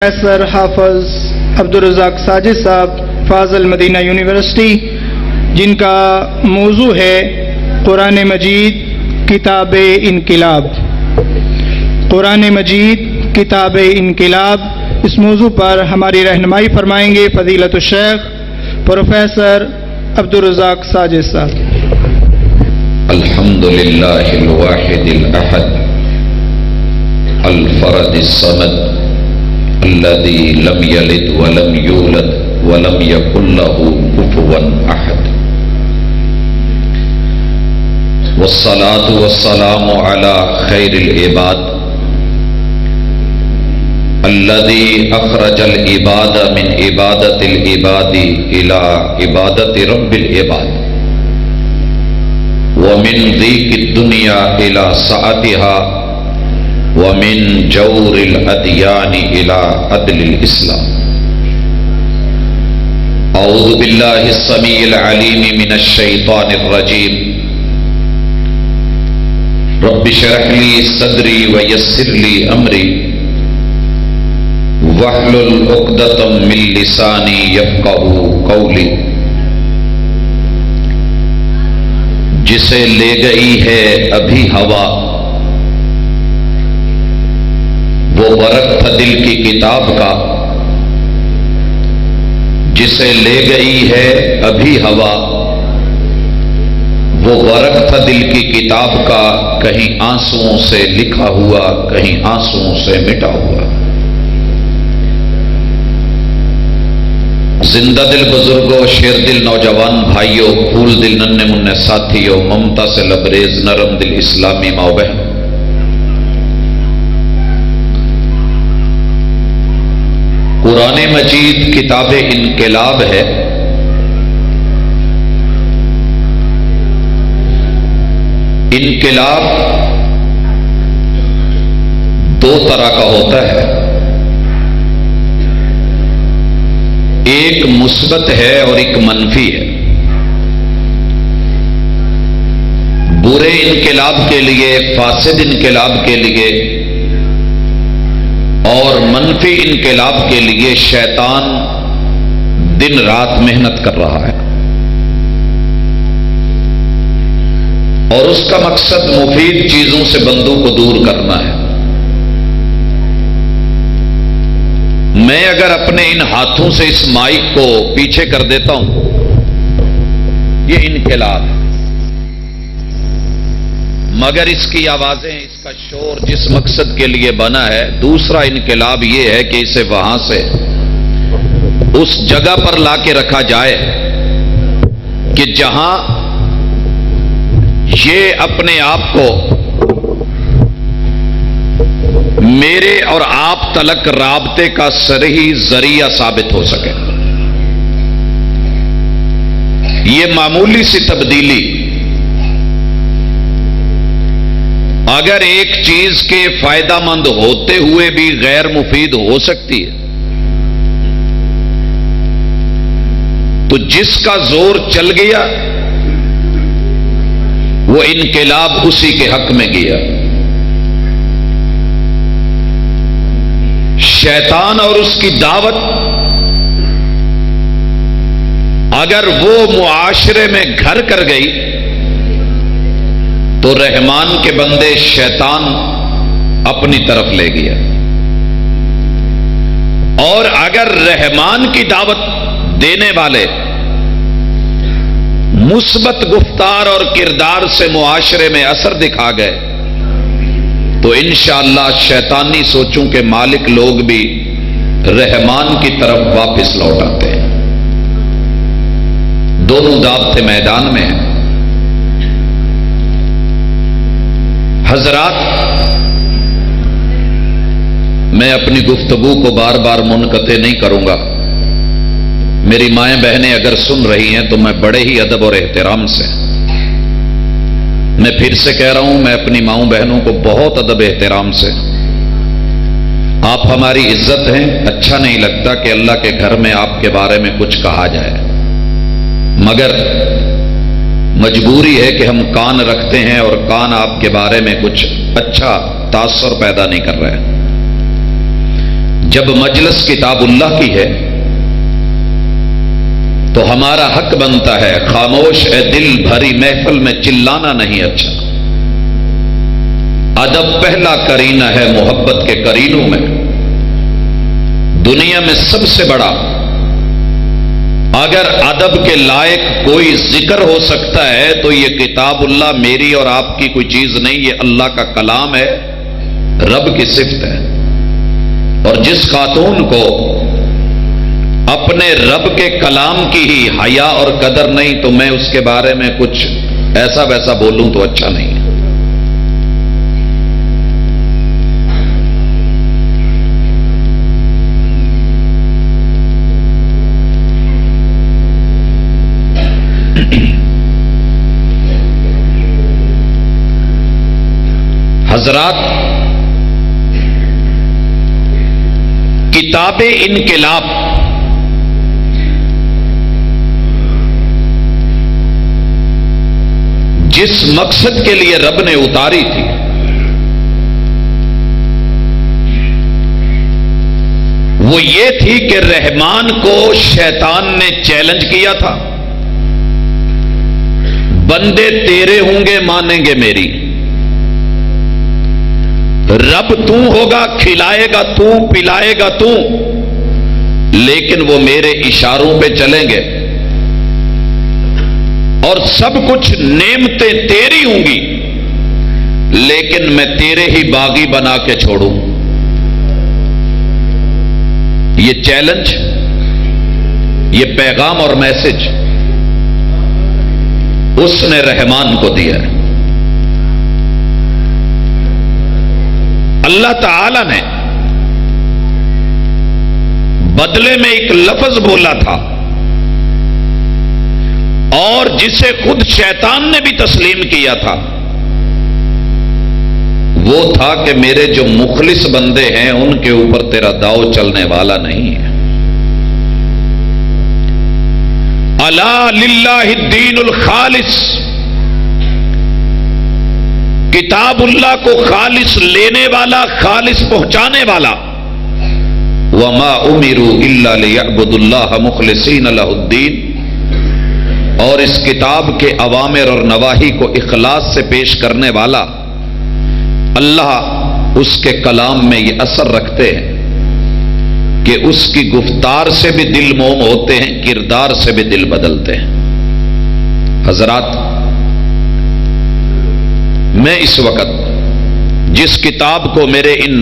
Professor حافظ عبدالرزاق ساجد صاحب فاضل Medina university, جن کا موضوع ہے قرآن مجید کتاب انقلاب۔ قرآن مجید کتاب انقلاب، اس موضوع پر ہماری رہنمائی فرمائیں گے فضیلت الشیخ پروفیسر عبدالرزاق ساجد صاحب۔ الحمد للہ الواحد الاحد الفرد الصمد الذي لم يلد ولم يولد ولم يكن له كفوا احد، والصلاة والسلام على خير العباد الذي اخرج العباد من عبادة العباد الى عبادة رب العباد، ومن ضيق الدنيا الى سعتها، ومن جور الأديان إلى عدل الإسلام۔ أعوذ بالله السميع العليم من الشيطان الرجيم، رب اشرح لي صدري ويسر لي أمري واحلل عقدة من لساني يفقهوا قولي۔ جسے لے گئی ہے ابھی ہوا، وہ ورق تھا دل کی کتاب کا، جسے لے گئی ہے ابھی ہوا، وہ ورق تھا دل کی کتاب کا، کہیں آنسوؤں سے لکھا ہوا، کہیں آنسوؤں سے مٹا ہوا۔ زندہ دل بزرگوں، شیر دل نوجوان بھائیوں، پھول دل ننھے منھے ساتھیوں، ممتا سے لبریز نرم دل اسلامی ماں بہن، قرآن مجید کتاب انقلاب ہے۔ انقلاب دو طرح کا ہوتا ہے، ایک مثبت ہے اور ایک منفی ہے۔ برے انقلاب کے لیے، فاسد انقلاب کے لیے اور منفی انقلاب کے لیے شیطان دن رات محنت کر رہا ہے، اور اس کا مقصد مفید چیزوں سے بندوں کو دور کرنا ہے۔ میں اگر اپنے ان ہاتھوں سے اس مائک کو پیچھے کر دیتا ہوں، یہ انقلاب ہے، مگر اس کی آوازیں، اس کا شور جس مقصد کے لیے بنا ہے، دوسرا انقلاب یہ ہے کہ اسے وہاں سے اس جگہ پر لا کے رکھا جائے کہ جہاں یہ اپنے آپ کو میرے اور آپ تلک رابطے کا صحیح ذریعہ ثابت ہو سکے۔ یہ معمولی سی تبدیلی اگر ایک چیز کے فائدہ مند ہوتے ہوئے بھی غیر مفید ہو سکتی ہے، تو جس کا زور چل گیا وہ انقلاب اسی کے حق میں گیا۔ شیطان اور اس کی دعوت اگر وہ معاشرے میں گھر کر گئی تو رحمان کے بندے شیطان اپنی طرف لے گیا، اور اگر رحمان کی دعوت دینے والے مثبت گفتار اور کردار سے معاشرے میں اثر دکھا گئے تو انشاءاللہ شیطانی سوچوں کے مالک لوگ بھی رحمان کی طرف واپس لوٹ آتے ہیں۔ دونوں دعوت میدان میں ہیں۔ حضرات، میں اپنی گفتگو کو بار بار منقطع نہیں کروں گا۔ میری مائیں بہنیں اگر سن رہی ہیں تو میں بڑے ہی ادب اور احترام سے، میں پھر سے کہہ رہا ہوں، میں اپنی ماؤں بہنوں کو بہت ادب احترام سے، آپ ہماری عزت ہیں، اچھا نہیں لگتا کہ اللہ کے گھر میں آپ کے بارے میں کچھ کہا جائے، مگر مجبوری ہے کہ ہم کان رکھتے ہیں اور کان آپ کے بارے میں کچھ اچھا تاثر پیدا نہیں کر رہے۔ جب مجلس کتاب اللہ کی ہے تو ہمارا حق بنتا ہے خاموش اے دل بھری محفل میں چلانا نہیں اچھا. ادب پہلا کرینہ ہے محبت کے کرینوں میں. دنیا میں سب سے بڑا اگر ادب کے لائق کوئی ذکر ہو سکتا ہے تو یہ کتاب اللہ میری اور آپ کی کوئی چیز نہیں، یہ اللہ کا کلام ہے، رب کی صفت ہے. اور جس خاتون کو اپنے رب کے کلام کی ہی حیا اور قدر نہیں تو میں اس کے بارے میں کچھ ایسا ویسا بولوں تو اچھا نہیں ہے. حضرات، کتاب انقلاب جس مقصد کے لیے رب نے اتاری تھی وہ یہ تھی کہ رحمان کو شیطان نے چیلنج کیا تھا، بندے تیرے ہوں گے مانیں گے میری. رب تو ہوگا، کھلائے گا تو، پلائے گا تو، لیکن وہ میرے اشاروں پہ چلیں گے اور سب کچھ نعمتیں تیری ہوں گی لیکن میں تیرے ہی باغی بنا کے چھوڑوں. یہ چیلنج، یہ پیغام اور میسج اس نے رحمان کو دیا ہے. اللہ تعالی نے بدلے میں ایک لفظ بولا تھا اور جسے خود شیطان نے بھی تسلیم کیا تھا، وہ تھا کہ میرے جو مخلص بندے ہیں ان کے اوپر تیرا داؤ چلنے والا نہیں ہے. الا للہ الدین الخالص، کتاب اللہ کو خالص لینے والا، خالص پہنچانے والا. وما امروا الا ليعبدوا الله مخلصین له الدین، اور اس کتاب کے اوامر اور نواہی کو اخلاص سے پیش کرنے والا اللہ اس کے کلام میں یہ اثر رکھتے ہیں کہ اس کی گفتار سے بھی دل موم ہوتے ہیں، کردار سے بھی دل بدلتے ہیں. حضرات، میں اس وقت جس کتاب کو میرے ان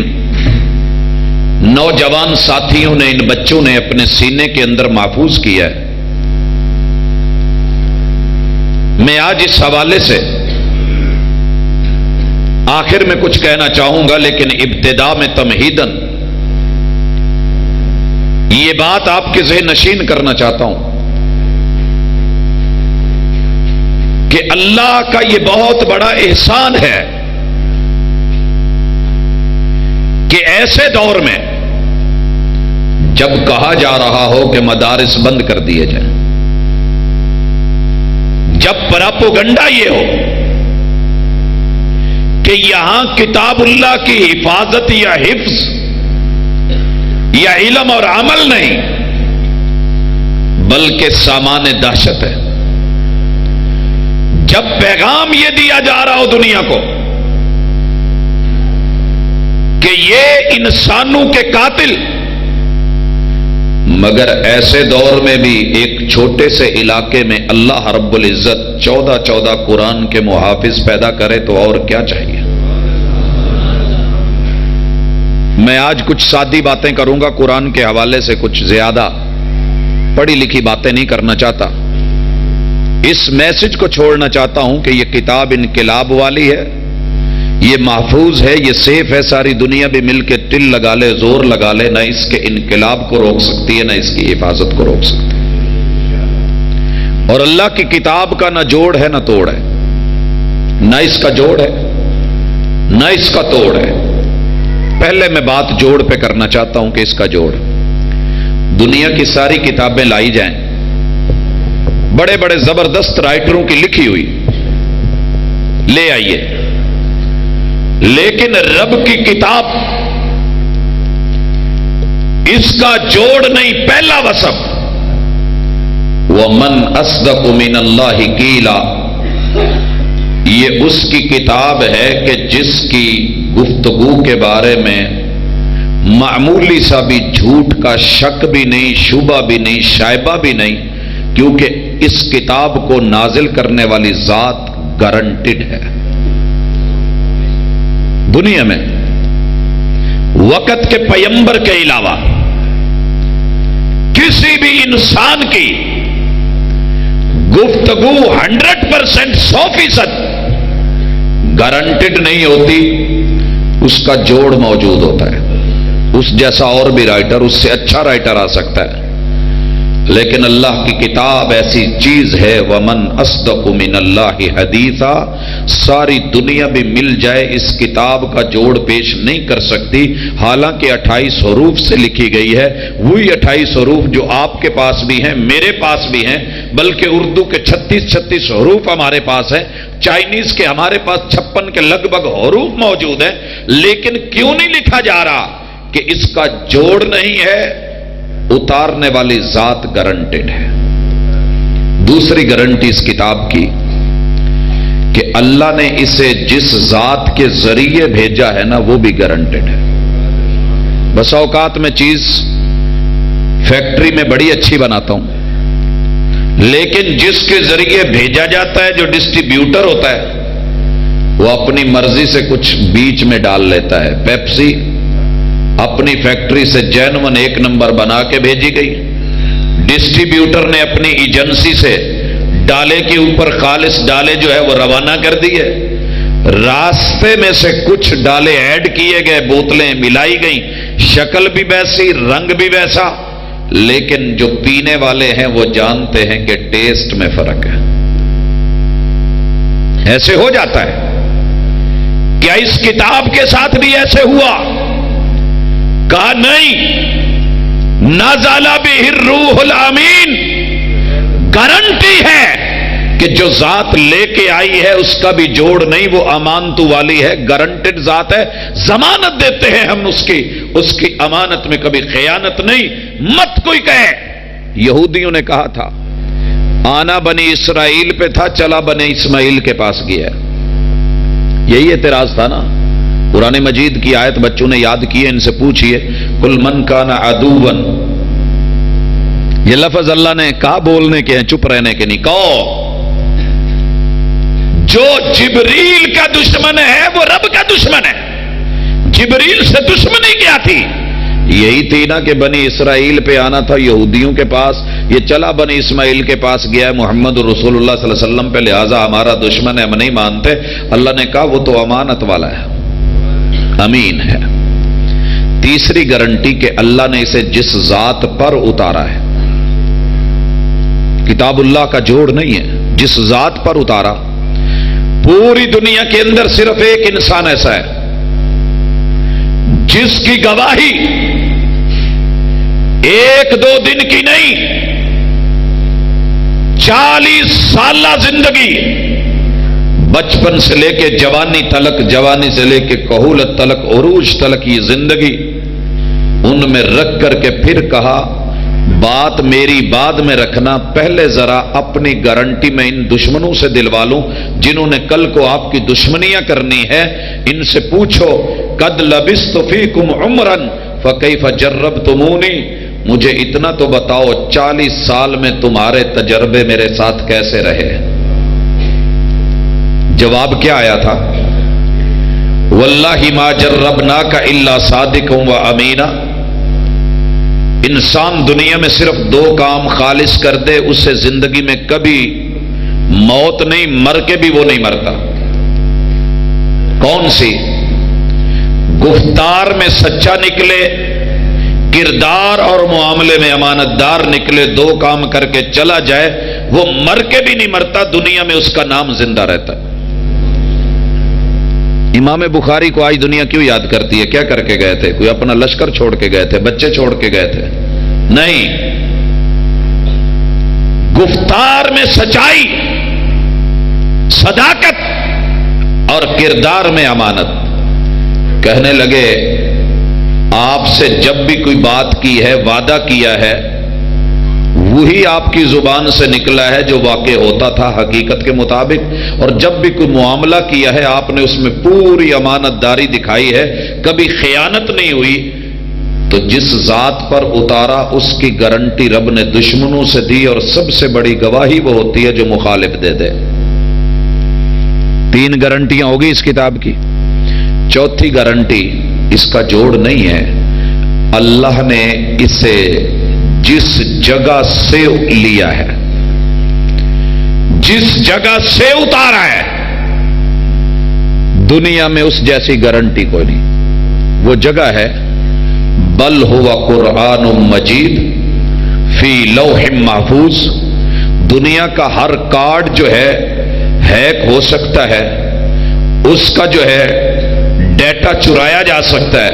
نوجوان ساتھیوں نے، ان بچوں نے اپنے سینے کے اندر محفوظ کیا ہے، میں آج اس حوالے سے آخر میں کچھ کہنا چاہوں گا، لیکن ابتدا میں تمہیداً یہ بات آپ کے ذہن نشین کرنا چاہتا ہوں کہ اللہ کا یہ بہت بڑا احسان ہے کہ ایسے دور میں جب کہا جا رہا ہو کہ مدارس بند کر دیے جائیں، جب پراپوگنڈا یہ ہو کہ یہاں کتاب اللہ کی حفاظت یا حفظ یا علم اور عمل نہیں بلکہ سامان دہشت ہے، جب پیغام یہ دیا جا رہا ہو دنیا کو کہ یہ انسانوں کے قاتل، مگر ایسے دور میں بھی ایک چھوٹے سے علاقے میں اللہ رب العزت 14 قرآن کے محافظ پیدا کرے تو اور کیا چاہیے. میں آج کچھ سادی باتیں کروں گا قرآن کے حوالے سے، کچھ زیادہ پڑھی لکھی باتیں نہیں کرنا چاہتا. اس میسج کو چھوڑنا چاہتا ہوں کہ یہ کتاب انقلاب والی ہے، یہ محفوظ ہے، یہ سیف ہے. ساری دنیا بھی مل کے ٹل لگا لے، زور لگا لے، نہ اس کے انقلاب کو روک سکتی ہے، نہ اس کی حفاظت کو روک سکتی ہے. اور اللہ کی کتاب کا نہ جوڑ ہے نہ توڑ ہے، نہ اس کا جوڑ ہے نہ اس کا توڑ ہے. پہلے میں بات جوڑ پہ کرنا چاہتا ہوں کہ اس کا جوڑ، دنیا کی ساری کتابیں لائی جائیں، بڑے بڑے زبردست رائٹروں کی لکھی ہوئی لے آئیے، لیکن رب کی کتاب اس کا جوڑ نہیں. پہلا وصف وَمَنْ أَصْدَقُ مِنَ اللَّهِ قِيلًا، یہ اس کی کتاب ہے کہ جس کی گفتگو کے بارے میں معمولی سا بھی جھوٹ کا شک بھی نہیں، شبہ بھی نہیں، شائبہ بھی نہیں، کیونکہ اس کتاب کو نازل کرنے والی ذات گارنٹیڈ ہے. دنیا میں وقت کے پیمبر کے علاوہ کسی بھی انسان کی گفتگو 100% 100% گارنٹیڈ نہیں ہوتی، اس کا جوڑ موجود ہوتا ہے. اس جیسا اور بھی رائٹر، اس سے اچھا رائٹر آ سکتا ہے، لیکن اللہ کی کتاب ایسی چیز ہے وَمَنْ أَصْدَقُ مِنَ اللَّهِ حَدِيثًا، ساری دنیا بھی مل جائے اس کتاب کا جوڑ پیش نہیں کر سکتی. حالانکہ 28 حروف سے لکھی گئی ہے، وہی 28 حروف جو آپ کے پاس بھی ہیں، میرے پاس بھی ہیں، بلکہ اردو کے 36 حروف ہمارے پاس ہیں، چائنیز کے ہمارے پاس 56 کے لگ بھگ حروف موجود ہیں. لیکن کیوں نہیں لکھا جا رہا؟ کہ اس کا جوڑ نہیں ہے. اتارنے والی ذات گارنٹیڈ ہے. دوسری گارنٹی اس کتاب کی کہ اللہ نے اسے جس ذات کے ذریعے بھیجا ہے نا، وہ بھی گارنٹیڈ ہے. بس اوقات میں چیز فیکٹری میں بڑی اچھی بناتا ہوں، لیکن جس کے ذریعے بھیجا جاتا ہے، جو ڈسٹریبیوٹر ہوتا ہے، وہ اپنی مرضی سے کچھ بیچ میں ڈال لیتا ہے. پیپسی اپنی فیکٹری سے جینون 1 نمبر بنا کے بھیجی گئی، ڈسٹریبیوٹر نے اپنی ایجنسی سے ڈالے کے اوپر خالص ڈالے جو ہے وہ روانہ کر دی ہے. راستے میں سے کچھ ڈالے ایڈ کیے گئے، بوتلیں ملائی گئیں، شکل بھی ویسی، رنگ بھی ویسا، لیکن جو پینے والے ہیں وہ جانتے ہیں کہ ٹیسٹ میں فرق ہے. ایسے ہو جاتا ہے. کیا اس کتاب کے ساتھ بھی ایسے ہوا؟ کہا نہیں. نزل بہ الروح الامین، گارنٹی ہے کہ جو ذات لے کے آئی ہے اس کا بھی جوڑ نہیں، وہ امانتوں والی ہے، گارنٹیڈ ذات ہے. ضمانت دیتے ہیں ہم اس کی امانت میں کبھی خیانت نہیں. مت کوئی کہے. یہودیوں نے کہا تھا آنا بنی اسرائیل پہ تھا، چلا بنی اسماعیل کے پاس گیا. یہی اعتراض تھا نا. قرآن مجید کی آیت بچوں نے یاد کی ہے، ان سے پوچھئے قل من کان عدوا، یہ لفظ اللہ نے کہا بولنے کے ہیں، چپ رہنے کے نہیں. کہو جو جبریل کا دشمن ہے وہ رب کا دشمن ہے. جبریل سے دشمنی کیا تھی؟ یہی تھی نا کہ بنی اسرائیل پہ آنا تھا یہودیوں کے پاس، یہ چلا بنی اسماعیل کے پاس گیا ہے محمد رسول اللہ صلی اللہ علیہ وسلم پہ، لہذا ہمارا دشمن ہے، ہم نہیں مانتے. اللہ نے کہا وہ تو امانت والا ہے، امین ہے. تیسری گارنٹی کہ اللہ نے اسے جس ذات پر اتارا ہے، کتاب اللہ کا جوڑ نہیں ہے، جس ذات پر اتارا. پوری دنیا کے اندر صرف ایک انسان ایسا ہے جس کی گواہی 1-2 دن کی نہیں، 40 سالہ زندگی، بچپن سے لے کے جوانی تلک، جوانی سے لے کے کہولت تلک، عروج تلک، یہ زندگی ان میں رکھ کر کے پھر کہا بات میری بعد میں رکھنا، پہلے ذرا اپنی گارنٹی میں ان دشمنوں سے دلوا لوں جنہوں نے کل کو آپ کی دشمنیاں کرنی ہے. ان سے پوچھو قد لبثت فیکم عمرا فکیف جربتمونی، مجھے اتنا تو بتاؤ 40 سال میں تمہارے تجربے میرے ساتھ کیسے رہے؟ جواب کیا آیا تھا؟ واللہ ما جربناک الا صادقا و امینا. انسان دنیا میں صرف 2 کام خالص کر دے، اس سے زندگی میں کبھی موت نہیں، مر کے بھی وہ نہیں مرتا. کون سی؟ گفتار میں سچا نکلے، کردار اور معاملے میں امانت دار نکلے، 2 کام کر کے چلا جائے، وہ مر کے بھی نہیں مرتا، دنیا میں اس کا نام زندہ رہتا ہے. امام بخاری کو آج دنیا کیوں یاد کرتی ہے؟ کیا کر کے گئے تھے؟ کوئی اپنا لشکر چھوڑ کے گئے تھے؟ بچے چھوڑ کے گئے تھے؟ نہیں. گفتار میں سچائی، صداقت اور کردار میں امانت. کہنے لگے آپ سے جب بھی کوئی بات کی ہے، وعدہ کیا ہے، وہی آپ کی زبان سے نکلا ہے جو واقع ہوتا تھا حقیقت کے مطابق، اور جب بھی کوئی معاملہ کیا ہے آپ نے اس میں پوری امانت داری دکھائی ہے، کبھی خیانت نہیں ہوئی۔ تو جس ذات پر اتارا اس کی گارنٹی رب نے دشمنوں سے دی، اور سب سے بڑی گواہی وہ ہوتی ہے جو مخالف دے دے۔ 3 گارنٹیاں ہوگی اس کتاب کی، چوتھی گارنٹی اس کا جوڑ نہیں ہے، اللہ نے اسے جس جگہ سے لیا ہے، جس جگہ سے اتارا ہے، دنیا میں اس جیسی گارنٹی کوئی نہیں۔ وہ جگہ ہے بل ہوا قرآن مجید فی لوح محفوظ۔ دنیا کا ہر کارڈ جو ہے ہیک ہو سکتا ہے، اس کا جو ہے ڈیٹا چرایا جا سکتا ہے،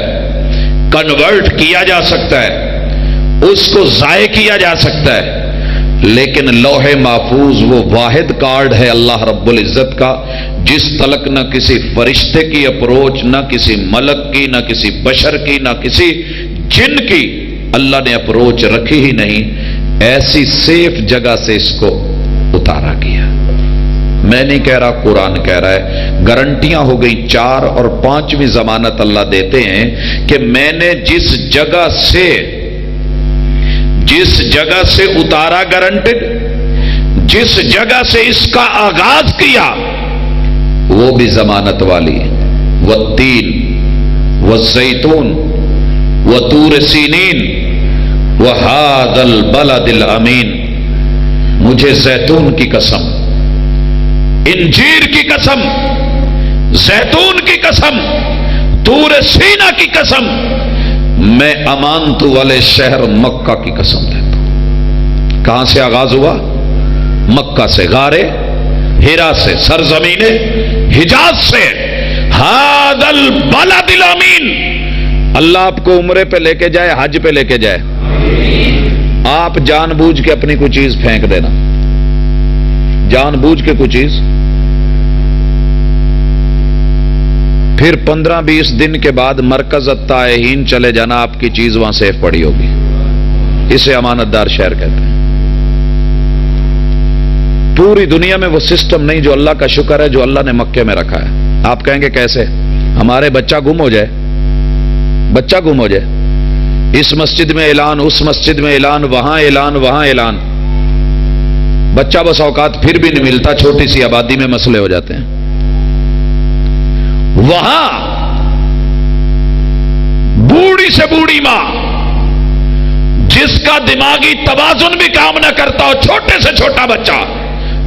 کنورٹ کیا جا سکتا ہے، اس کو ضائع کیا جا سکتا ہے، لیکن لوح محفوظ وہ واحد کارڈ ہے اللہ رب العزت کا جس تلک نہ کسی فرشتے کی اپروچ، نہ کسی ملک کی، نہ کسی بشر کی، نہ کسی جن کی اللہ نے اپروچ رکھی ہی نہیں۔ ایسی سیف جگہ سے اس کو اتارا گیا۔ میں نہیں کہہ رہا، قرآن کہہ رہا ہے۔ گارنٹیاں ہو گئی 4، اور 5ویں ضمانت اللہ دیتے ہیں کہ میں نے جس جگہ سے اتارا گارنٹڈ، جس جگہ سے اس کا آغاز کیا وہ بھی ضمانت والی۔ والتین والزیتون وطور سینین وہذا البلد الامین۔ مجھے زیتون کی قسم، انجیر کی قسم، زیتون کی قسم، طور سینا کی قسم، میں امانت والے شہر مکہ کی قسم دیتا ہوں۔ کہاں سے آغاز ہوا؟ مکہ سے، غار ہرا سے، سرزمین حجاز سے۔ ھذا البلد الامین۔ اللہ آپ کو عمرے پہ لے کے جائے، حج پہ لے کے جائے، آپ جان بوجھ کے اپنی کوئی چیز پھینک دینا، جان بوجھ کے کوئی چیز، پھر 15-20 دن کے بعد مرکز التائہین چلے جانا، آپ کی چیز وہاں سیف پڑی ہوگی۔ اسے امانت دار شہر کہتے ہیں۔ پوری دنیا میں وہ سسٹم نہیں جو اللہ کا شکر ہے جو اللہ نے مکے میں رکھا ہے۔ آپ کہیں گے کیسے؟ ہمارے بچہ گم ہو جائے، بچہ گم ہو جائے، اس مسجد میں اعلان، اس مسجد میں اعلان، وہاں اعلان، وہاں اعلان، بچہ بس اوقات پھر بھی نہیں ملتا، چھوٹی سی آبادی میں مسئلے ہو جاتے ہیں۔ وہاں بوڑھی سے بوڑھی ماں جس کا دماغی توازن بھی کام نہ کرتا ہو، چھوٹے سے چھوٹا بچہ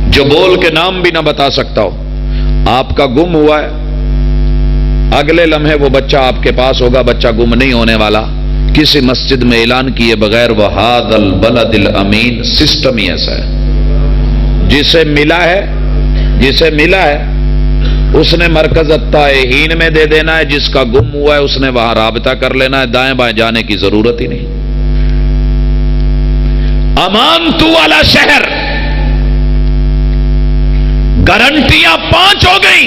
جو بول کے نام بھی نہ بتا سکتا ہو، آپ کا گم ہوا ہے، اگلے لمحے وہ بچہ آپ کے پاس ہوگا، بچہ گم نہیں ہونے والا، کسی مسجد میں اعلان کیے بغیر۔ وہذا البلد الامین، سسٹم ہی ایسا ہے۔ جسے ملا ہے اس نے مرکز التائہین میں دے دینا ہے، جس کا گم ہوا ہے اس نے وہاں رابطہ کر لینا ہے، دائیں بائیں جانے کی ضرورت ہی نہیں۔ امانت والا شہر، گارنٹیاں 5 ہو گئی۔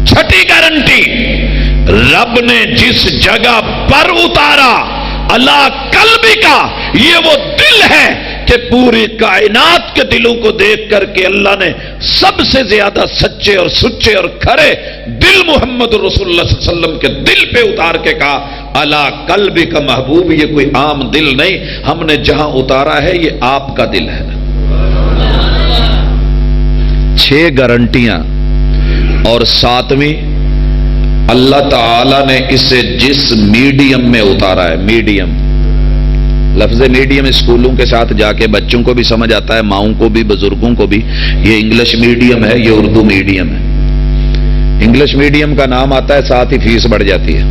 چھٹی گارنٹی، رب نے جس جگہ پر اتارا، اللہ قلبی کا، یہ وہ دل ہے کہ پوری کائنات کے دلوں کو دیکھ کر کے اللہ نے سب سے زیادہ سچے اور سچے اور کھرے دل محمد رسول اللہ صلی اللہ علیہ وسلم کے دل پہ اتار کے کہا اللہ قلبی کا محبوب۔ یہ کوئی عام دل نہیں، ہم نے جہاں اتارا ہے یہ آپ کا دل ہے۔ 6 گارنٹیاں، اور 7ویں اللہ تعالی نے اسے جس میڈیم میں اتارا ہے، میڈیم، لفظ میڈیم اسکولوں کے ساتھ جا کے بچوں کو بھی سمجھ آتا ہے، ماؤں کو بھی، بزرگوں کو بھی، یہ انگلش میڈیم ہے، یہ اردو میڈیم ہے۔ انگلش میڈیم کا نام آتا ہے، ساتھ ہی فیس بڑھ جاتی ہے،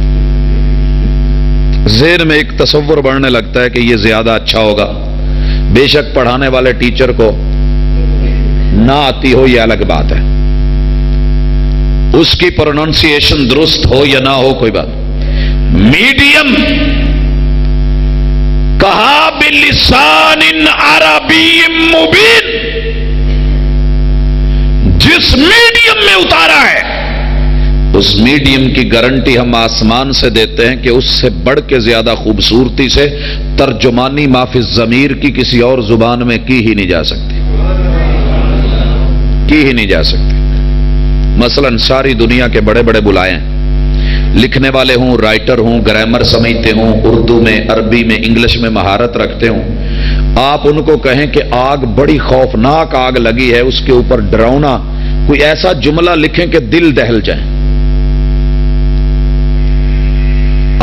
ذہن میں ایک تصور بڑھنے لگتا ہے کہ یہ زیادہ اچھا ہوگا۔ بے شک پڑھانے والے ٹیچر کو نہ آتی ہو یہ الگ بات ہے، اس کی پروننسیشن درست ہو یا نہ ہو کوئی بات۔ میڈیم کہا بلسان عربی مبین، جس میڈیم میں اتارا ہے اس میڈیم کی گارنٹی ہم آسمان سے دیتے ہیں کہ اس سے بڑھ کے زیادہ خوبصورتی سے ترجمانی معافی ضمیر کی کسی اور زبان میں کی ہی نہیں جا سکتی، کی ہی نہیں جا سکتی۔ مثلا ساری دنیا کے بڑے بڑے بلائیں، لکھنے والے ہوں، رائٹر ہوں، گرامر سمجھتے ہوں، اردو میں، عربی میں، انگلش میں مہارت رکھتے ہوں، آپ ان کو کہیں کہ آگ بڑی خوفناک آگ لگی ہے، اس کے اوپر ڈراؤنا کوئی ایسا جملہ لکھیں کہ دل دہل جائیں،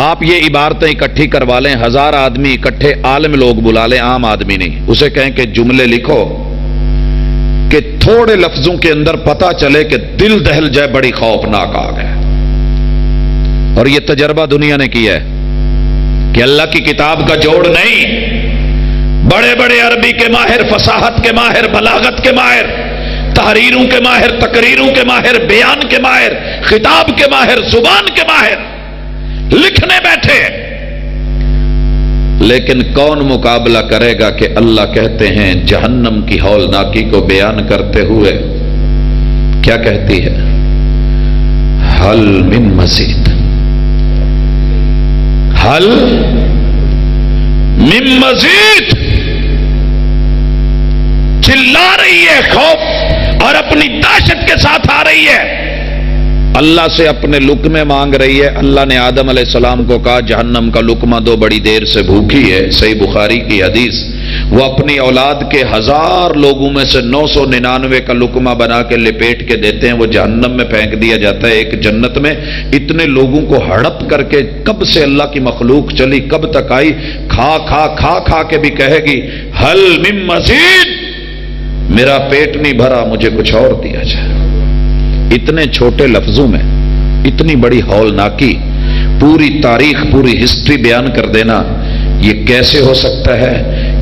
آپ یہ عبارتیں اکٹھی کروا لیں، 1000 آدمی اکٹھے عالم لوگ بلا لیں، عام آدمی نہیں، اسے کہیں کہ جملے لکھو کہ تھوڑے لفظوں کے اندر پتا چلے کہ دل دہل جائے، بڑی خوفناک آگ ہے۔ اور یہ تجربہ دنیا نے کیا ہے کہ اللہ کی کتاب کا جوڑ نہیں، بڑے بڑے عربی کے ماہر، فصاحت کے ماہر، بلاغت کے ماہر، تحریروں کے ماہر، تقریروں کے ماہر، بیان کے ماہر، خطاب کے ماہر، زبان کے ماہر لکھنے بیٹھے، لیکن کون مقابلہ کرے گا کہ اللہ کہتے ہیں جہنم کی ہولناکی کو بیان کرتے ہوئے کیا کہتی ہے؟ حل من مزید، حل من مزید، چلا رہی ہے خوف اور اپنی دہشت کے ساتھ آ رہی ہے، اللہ سے اپنے لقمے مانگ رہی ہے۔ اللہ نے آدم علیہ السلام کو کہا جہنم کا لقمہ دو، بڑی دیر سے بھوکی ہے، صحیح بخاری کی حدیث۔ وہ اپنی اولاد کے 1000 لوگوں میں سے 999 کا لقمہ بنا کے لپیٹ کے دیتے ہیں، وہ جہنم میں پھینک دیا جاتا ہے، ایک جنت میں۔ اتنے لوگوں کو ہڑپ کر کے کب سے اللہ کی مخلوق چلی، کب تک آئی، کھا کھا کھا کھا کے بھی کہے گی حل من مزید، میرا پیٹ نہیں بھرا، مجھے کچھ اور دیا جائے۔ اتنے چھوٹے لفظوں میں اتنی بڑی ہولناکی، پوری تاریخ، پوری ہسٹری بیان کر دینا، یہ کیسے ہو سکتا ہے؟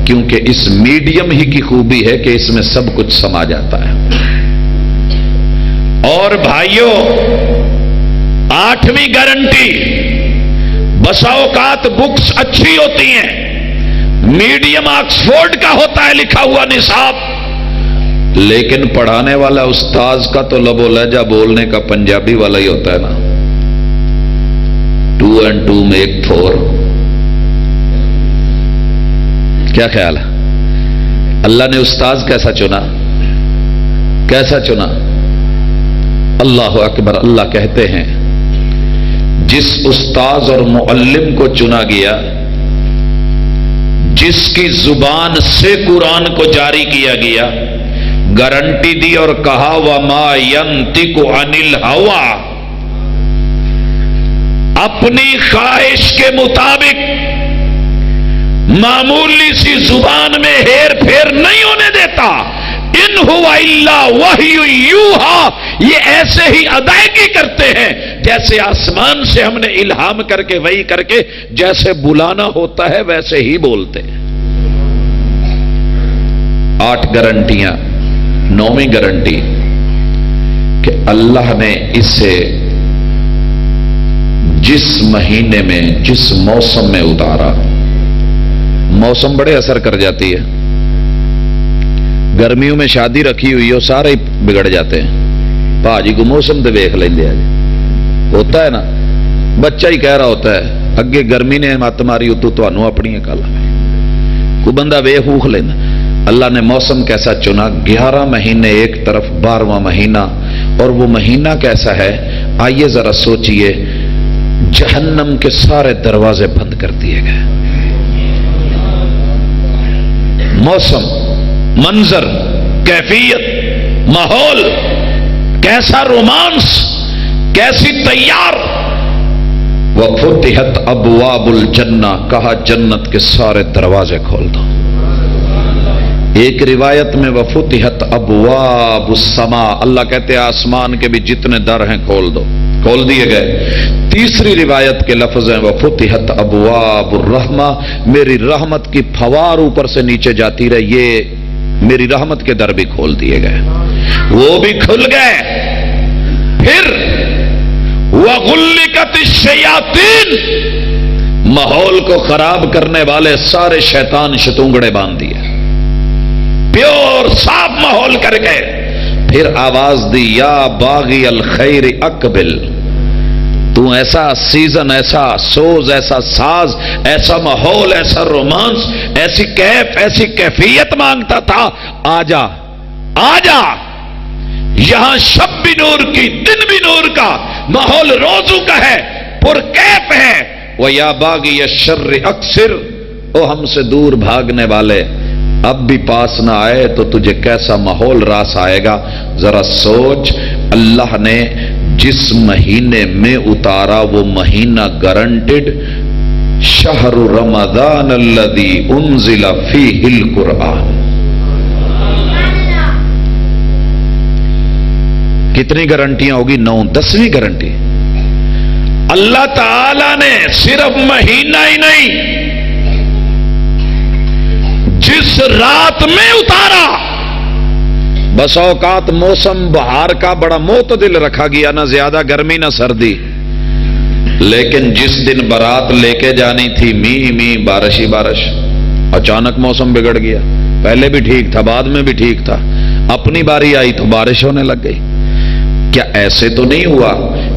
کیونکہ اس میڈیم ہی کی خوبی ہے کہ اس میں سب کچھ سما جاتا ہے۔ اور بھائیوں، 8ویں گارنٹی، بسا اوقات بکس اچھی ہوتی ہیں، میڈیم آکسفورڈ کا ہوتا ہے لکھا ہوا نصاب، لیکن پڑھانے والا استاذ کا تو لب و لہجہ بولنے کا پنجابی والا ہی ہوتا ہے نا، 2 and 2 make 4۔ کیا خیال ہے؟ اللہ نے استاذ کیسا چنا، کیسا چنا؟ اللہ اکبر۔ اللہ کہتے ہیں جس استاذ اور معلم کو چنا گیا، جس کی زبان سے قرآن کو جاری کیا گیا، گارنٹی دی اور کہا وَمَا يَنطِقُ عَنِ الْهَوَىٰ، اپنی خواہش کے مطابق معمولی سی زبان میں ہیر پھیر نہیں ہونے دیتا، ان هُوَ إِلَّا وَحْيٌ يُوحَىٰ، یہ ایسے ہی ادائیگی کرتے ہیں جیسے آسمان سے ہم نے الہام کر کے وحی کر کے جیسے بلانا ہوتا ہے ویسے ہی بولتے ہیں۔ 8 گارنٹیاں۔ 9ویں گارنٹی کہ اللہ نے اسے جس مہینے میں، جس موسم میں اتارا، موسم بڑے اثر کر جاتی ہے، گرمیوں میں شادی رکھی ہوئی ہو سارے ہی بگڑ جاتے ہیں، بھاجی کو موسم دے ویکھ لیندے آج، ہوتا ہے نا، بچہ ہی کہہ رہا ہوتا ہے اگے گرمی نے مت ماری اتو تانوں اپنی کل، کوئی بندہ ویکھ اوکھ لینا۔ اللہ نے موسم کیسا چنا؟ 11 مہینے ایک طرف، 12واں مہینہ، اور وہ مہینہ کیسا ہے؟ آئیے ذرا سوچئے، جہنم کے سارے دروازے بند کر دیے گئے، موسم، منظر، کیفیت، ماحول، کیسا رومانس، کیسی تیار۔ وَفُتِحَتْ أَبْوَابُ الْجَنَّةِ، کہا جنت کے سارے دروازے کھول دو۔ ایک روایت میں وَفُتِحَتْ أَبْوَابُ السَّمَاءِ، اللہ کہتے ہیں آسمان کے بھی جتنے در ہیں کھول دو، کھول دیے گئے۔ تیسری روایت کے لفظ ہیں وَفُتِحَتْ أَبْوَابُ الرَّحْمَةِ، میری رحمت کی پھوار اوپر سے نیچے جاتی رہے، یہ میری رحمت کے در بھی کھول دیے گئے، وہ بھی کھل گئے۔ پھر وَغُلِّقَتِ الشَّيَاطِينُ، ماحول کو خراب کرنے والے سارے شیطان شتونگڑے باندھ دیے، پیور صاف ماحول کر گئے۔ پھر آواز دی یا باغی الخیر اقبل، تو ایسا سیزن، ایسا سوز، ایسا ساز، ایسا ماحول، ایسا رومانس، ایسی کیف، ایسی کیفیت مانگتا تھا، آجا آجا، یہاں شب بھی نور کی، دن بھی نور کا، ماحول روزو کا ہے، پرکیف ہے۔ وَيَا بَاغِيَ الشَّرِّ اکثر، او ہم سے دور بھاگنے والے، اب بھی پاس نہ آئے تو تجھے کیسا ماحول راس آئے گا۔ ذرا سوچ، اللہ نے جس مہینے میں اتارا وہ مہینہ گارنٹیڈ، شہر رمضان الذی انزل فیہ القرآن۔ کتنی گارنٹیاں ہوگی؟ 9، 10ویں گارنٹی۔ اللہ تعالی نے صرف مہینہ ہی نہیں، جس رات میں اتارا، بس اوقات موسم بہار کا بڑا معتدل رکھا گیا، نہ زیادہ گرمی نہ سردی، لیکن جس دن بارات لے کے جانی تھی، می بارش ہی بارش، اچانک موسم بگڑ گیا۔ پہلے بھی ٹھیک تھا، بعد میں بھی ٹھیک تھا، اپنی باری آئی تو بارش ہونے لگ گئی۔ کیا ایسے تو نہیں ہوا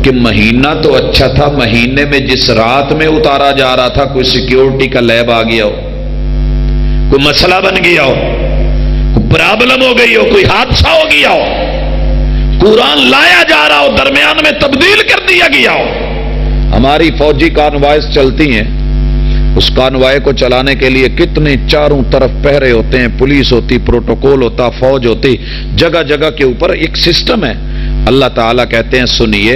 کہ مہینہ تو اچھا تھا، مہینے میں جس رات میں اتارا جا رہا تھا کوئی سیکیورٹی کا لیب آ گیا ہو، کوئی مسئلہ بن گیا ہو، کوئی پرابلم ہو گئی ہو، کوئی حادثہ ہو گیا ہو، قرآن لایا جا رہا ہو درمیان میں تبدیل کر دیا گیا ہو؟ ہماری فوجی کانوائز چلتی ہیں، اس کانوائے کو چلانے کے لیے کتنے چاروں طرف پہرے ہوتے ہیں، پولیس ہوتی، پروٹوکول ہوتا، فوج ہوتی، جگہ جگہ کے اوپر ایک سسٹم ہے۔ اللہ تعالیٰ کہتے ہیں سنیے،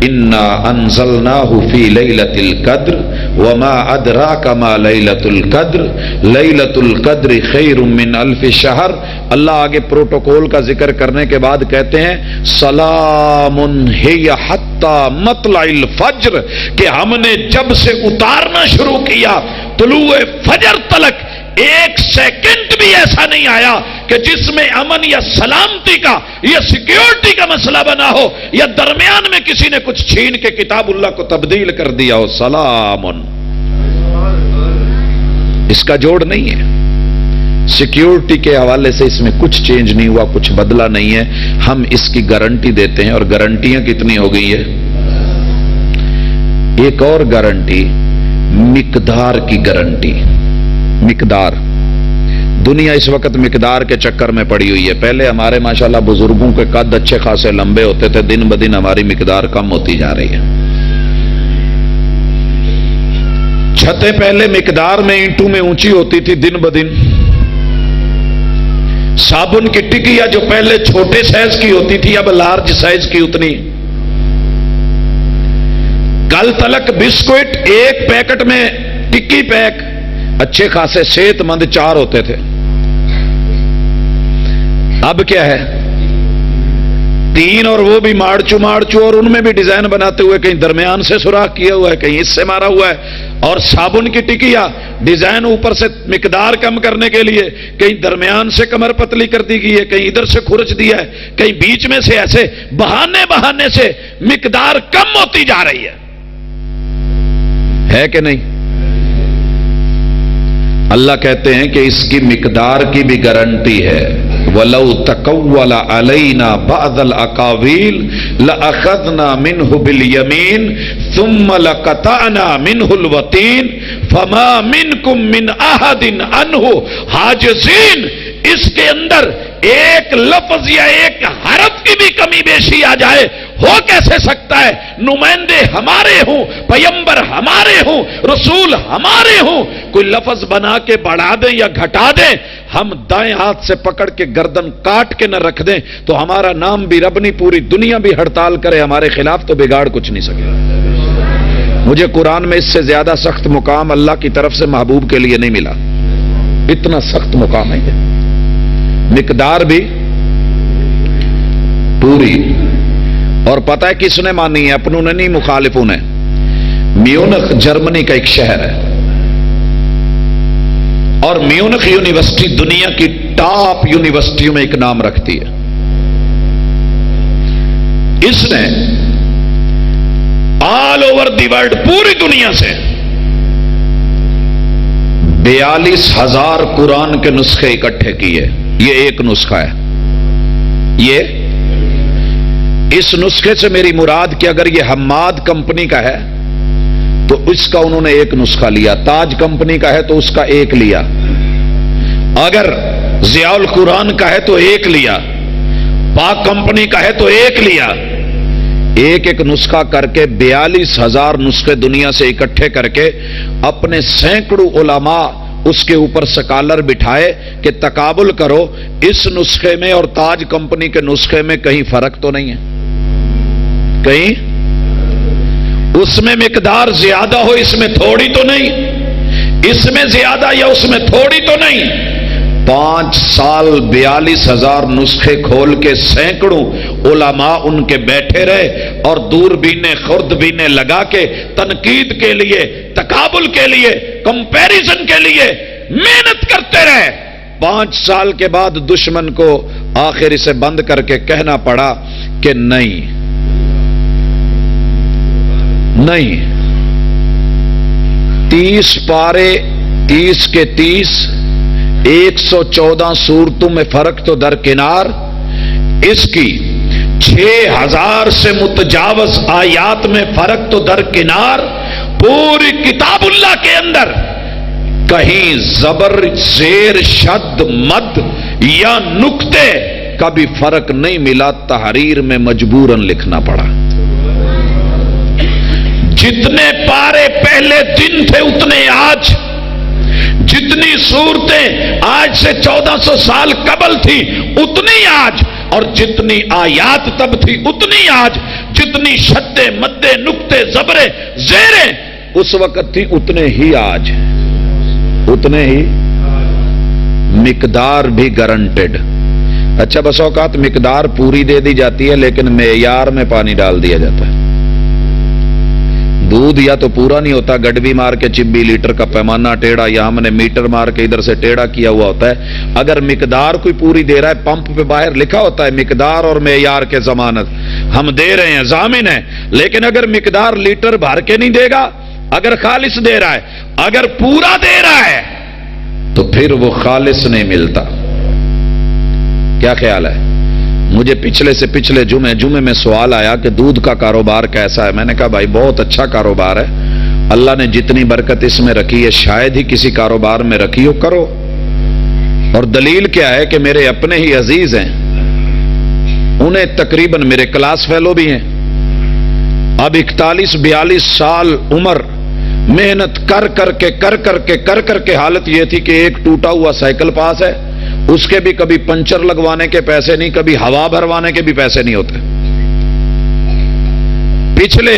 انا انزلناہ فی لیلۃ القدر وما ادراک ما لیلۃ القدر لیلۃ القدر خیر من الف شہر۔ اللہ آگے پروٹوکول کا ذکر کرنے کے بعد کہتے ہیں سلام ہی حتی مطلع الفجر، کہ ہم نے جب سے اتارنا شروع کیا طلوع فجر تلک ایک سیکنڈ بھی ایسا نہیں آیا کہ جس میں امن یا سلامتی کا یا سیکیورٹی کا مسئلہ بنا ہو، یا درمیان میں کسی نے کچھ چھین کے کتاب اللہ کو تبدیل کر دیا ہو۔ سلام، اس کا جوڑ نہیں ہے۔ سیکیورٹی کے حوالے سے اس میں کچھ چینج نہیں ہوا، کچھ بدلا نہیں ہے۔ ہم اس کی گارنٹی دیتے ہیں، اور گارنٹیاں کتنی ہو گئی ہے؟ ایک اور گارنٹی، مقدار کی گارنٹی۔ مقدار، دنیا اس وقت مقدار کے چکر میں پڑی ہوئی ہے۔ پہلے ہمارے ماشاءاللہ بزرگوں کے قد اچھے خاصے لمبے ہوتے تھے، دن بدن ہماری مقدار کم ہوتی جا رہی ہے۔ چھتیں پہلے مقدار میں اینٹوں میں اونچی ہوتی تھی، دن بدن۔ صابن کی ٹکیا جو پہلے چھوٹے سائز کی ہوتی تھی اب لارج سائز کی اتنی۔ کل تلک بسکٹ ایک پیکٹ میں ٹکی پیک اچھے خاصے صحت مند 4 ہوتے تھے، اب کیا ہے 3، اور وہ بھی مارچو، اور ان میں بھی ڈیزائن بناتے ہوئے کہیں درمیان سے سوراخ کیا ہوا ہے، کہیں اس سے مارا ہوا ہے۔ اور صابن کی ٹکیا ڈیزائن اوپر سے مقدار کم کرنے کے لیے کہیں درمیان سے کمر پتلی کر دی گئی ہے، کہیں ادھر سے کھرچ دیا ہے، کہیں بیچ میں سے، ایسے بہانے سے مقدار کم ہوتی جا رہی ہے کہ نہیں؟ اللہ کہتے ہیں کہ اس کی مقدار کی بھی گارنٹی ہے۔ وَلَوْ تَقَوَّلَ عَلَيْنَا بَعْضَ الْأَقَاوِيلِ لَأَخَذْنَا مِنْهُ بِالْيَمِينِ ثُمَّ لَقَطَعْنَا مِنْهُ الْوَتِينَ فَمَا مِنْكُمْ مِنْ أَحَدٍ عَنْهُ حَاجِزِينَ۔ اس کے اندر ایک لفظ یا ایک حرف کی بھی کمی بیشی آ جائے، ہو کیسے سکتا ہے؟ نمائندے ہمارے ہوں، پیمبر ہمارے ہوں، رسول ہمارے ہوں، کوئی لفظ بنا کے بڑھا دیں یا گھٹا دیں، ہم دائیں ہاتھ سے پکڑ کے گردن کاٹ کے نہ رکھ دیں تو ہمارا نام بھی رب نہیں، پوری دنیا بھی ہڑتال کرے ہمارے خلاف تو بگاڑ کچھ نہیں سکے۔ مجھے قرآن میں اس سے زیادہ سخت مقام اللہ کی طرف سے محبوب کے لیے نہیں ملا، اتنا سخت مقام ہے۔ مقدار بھی پوری، اور پتہ ہے کس نے مانی ہے؟ اپنوں نے نہیں، مخالفوں نے۔ میونخ جرمنی کا ایک شہر ہے، اور میونخ یونیورسٹی دنیا کی ٹاپ یونیورسٹیوں میں ایک نام رکھتی ہے۔ اس نے آل اوور دی ورلڈ، پوری دنیا سے 42,000 قرآن کے نسخے اکٹھے کیے۔ یہ ایک نسخہ ہے، یہ اس نسخے سے میری مراد کہ اگر یہ حماد کمپنی کا ہے تو اس کا انہوں نے ایک نسخہ لیا، تاج کمپنی کا ہے تو اس کا ایک لیا، اگر ضیاء القرآن کا ہے تو ایک لیا، پاک کمپنی کا ہے تو ایک لیا، ایک ایک نسخہ کر کے 42,000 نسخے دنیا سے اکٹھے کر کے اپنے سینکڑوں علماء اس کے اوپر سکالر بٹھائے کہ تقابل کرو اس نسخے میں اور تاج کمپنی کے نسخے میں کہیں فرق تو نہیں ہے، کہیں اس میں مقدار زیادہ ہو اس میں تھوڑی تو نہیں، اس میں زیادہ یا اس میں تھوڑی تو نہیں۔ 5 سال 42,000 نسخے کھول کے سینکڑوں علماء ان کے بیٹھے رہے اور دوربینیں خوردبینیں لگا کے تنقید کے لیے، تقابل کے لیے، کمپیریزن کے لیے محنت کرتے رہے۔ 5 سال کے بعد دشمن کو آخر اسے بند کر کے کہنا پڑا کہ نہیں 30 پارے 30 کے 30 114 صورتوں میں فرق تو درکنار، اس کی 6,000 سے متجاوز آیات میں فرق تو درکنار، پوری کتاب اللہ کے اندر کہیں زبر زیر شد مد یا نقطے کا بھی فرق نہیں ملا، تحریر میں مجبوراً لکھنا پڑا۔ جتنے پارے پہلے دن تھے اتنے آج، جتنی صورتیں آج سے 1400 سال قبل تھی اتنی آج، اور جتنی آیات تب تھی اتنی آج، جتنی شدے مدے نقطے زبرے زیریں اس وقت تھی اتنے ہی آج، اتنے ہی، مقدار بھی گارنٹیڈ۔ اچھا بس اوقات مقدار پوری دے دی جاتی ہے لیکن معیار میں پانی ڈال دیا جاتا ہے۔ دودھ یا تو پورا نہیں ہوتا، گڈوی مار کے 26 لیٹر کا پیمانہ ٹیڑھا، یا ہم نے میٹر مار کے ادھر سے ٹیڑھا کیا ہوا ہوتا ہے۔ اگر مقدار کوئی پوری دے رہا ہے، پمپ پہ باہر لکھا ہوتا ہے مقدار اور معیار کے ضمانت ہم دے رہے ہیں، ضامن ہے، لیکن اگر مقدار لیٹر بھر کے نہیں دے گا، اگر خالص دے رہا ہے، اگر پورا دے رہا ہے تو پھر وہ خالص نہیں ملتا۔ کیا خیال ہے؟ مجھے پچھلے سے پچھلے جمعے میں سوال آیا کہ دودھ کا کاروبار کیسا ہے؟ میں نے کہا بھائی بہت اچھا کاروبار ہے، اللہ نے جتنی برکت اس میں رکھی ہے شاید ہی کسی کاروبار میں رکھی ہو، کرو۔ اور دلیل کیا ہے کہ میرے اپنے ہی عزیز ہیں، انہیں تقریباً میرے کلاس فیلو بھی ہیں، اب 41-42 سال عمر، محنت کر کے حالت یہ تھی کہ ایک ٹوٹا ہوا سائیکل پاس ہے، اس کے بھی کبھی پنچر لگوانے کے پیسے نہیں، کبھی ہوا بھروانے کے بھی پیسے نہیں ہوتے۔ پچھلے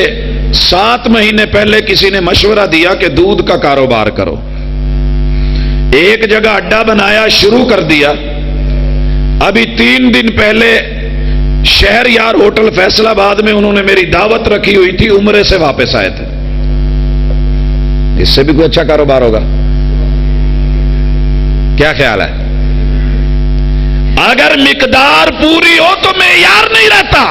7 مہینے پہلے کسی نے مشورہ دیا کہ دودھ کا کاروبار کرو، ایک جگہ اڈا بنایا، شروع کر دیا۔ ابھی 3 دن پہلے شہر یار ہوٹل فیصل آباد میں انہوں نے میری دعوت رکھی ہوئی تھی، عمرے سے واپس آئے تھے۔ اس سے بھی کوئی اچھا کاروبار ہوگا؟ کیا خیال ہے؟ اگر مقدار پوری ہو تو معیار نہیں رہتا۔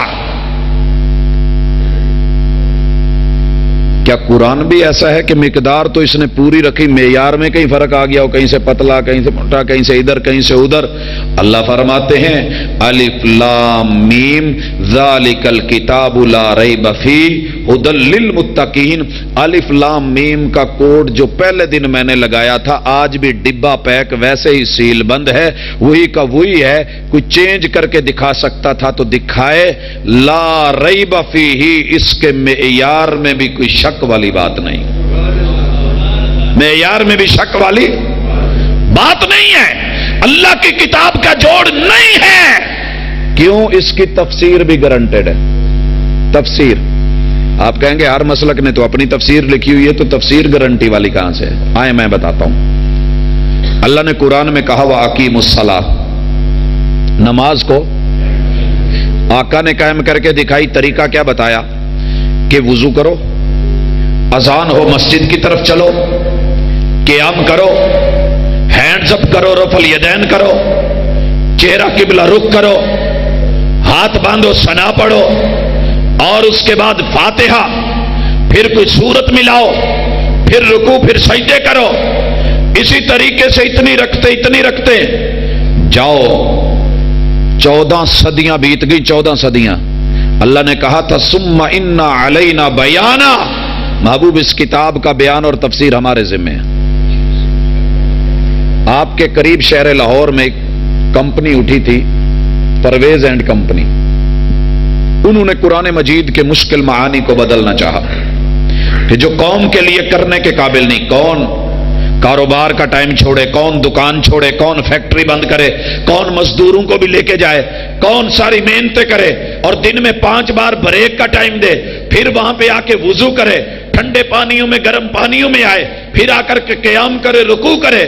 کیا قرآن بھی ایسا ہے کہ مقدار تو اس نے پوری رکھی، معیار میں کہیں فرق آ گیا ہو، کہیں سے پتلا، کہیں سے موٹا، کہیں سے ادھر، کہیں سے ادھر؟ اللہ فرماتے ہیں الف لام میم ذالک الکتاب لا ریب فیہ ھدی للمتقین۔ الف لام میم کا کوڈ جو پہلے دن میں نے لگایا تھا آج بھی ڈبہ پیک ویسے ہی سیل بند ہے، وہی کا وہی ہے، کوئی چینج کر کے دکھا سکتا تھا تو دکھائے۔ لا ریب فیہ، اس کے معیار میں بھی کوئی شک والی بات نہیں، معیار میں بھی شک والی بات نہیں ہے، اللہ کی کتاب کا جوڑ نہیں ہے۔ کیوں؟ اس کی تفسیر بھی گارنٹیڈ ہے۔ تفسیر، آپ کہیں گے ہر مسلک نے تو اپنی تفسیر لکھی ہوئی ہے، تو تفسیر گارنٹی والی کہاں سے ہے؟ آئے میں بتاتا ہوں۔ اللہ نے قرآن میں کہا وَأَقِیمُوا الصَّلَاةَ، نماز کو آقا نے قائم کر کے دکھائی۔ طریقہ کیا بتایا؟ کہ وضو کرو، اذان ہو مسجد کی طرف چلو، قیام کرو، ہینڈز اپ کرو، رفع الیدین کرو، چہرہ قبلہ رخ کرو، ہاتھ باندھو، ثنا پڑھو، اور اس کے بعد فاتحہ، پھر کوئی سورت ملاؤ، پھر رکوع، پھر سجدے کرو۔ اسی طریقے سے اتنی رکھتے جاؤ۔ 14 صدیاں بیت گئی، 14 صدیاں۔ اللہ نے کہا تھا ثم ان علینا بیانا، محبوب اس کتاب کا بیان اور تفسیر ہمارے ذمہ ہے۔ آپ کے قریب شہر لاہور میں ایک کمپنی اٹھی تھی، پرویز اینڈ کمپنی، انہوں نے قرآن مجید کے مشکل معانی کو بدلنا چاہا کہ جو قوم کے لیے کرنے کے قابل نہیں، کون کاروبار کا ٹائم چھوڑے، کون دکان چھوڑے، کون فیکٹری بند کرے، کون مزدوروں کو بھی لے کے جائے، کون ساری محنتیں کرے اور دن میں 5 بار بریک کا ٹائم دے، پھر وہاں پہ آ کے وضو کرے، ٹھنڈے پانیوں میں گرم پانیوں میں آئے، پھر آ کر کے قیام کرے، رکوع کرے،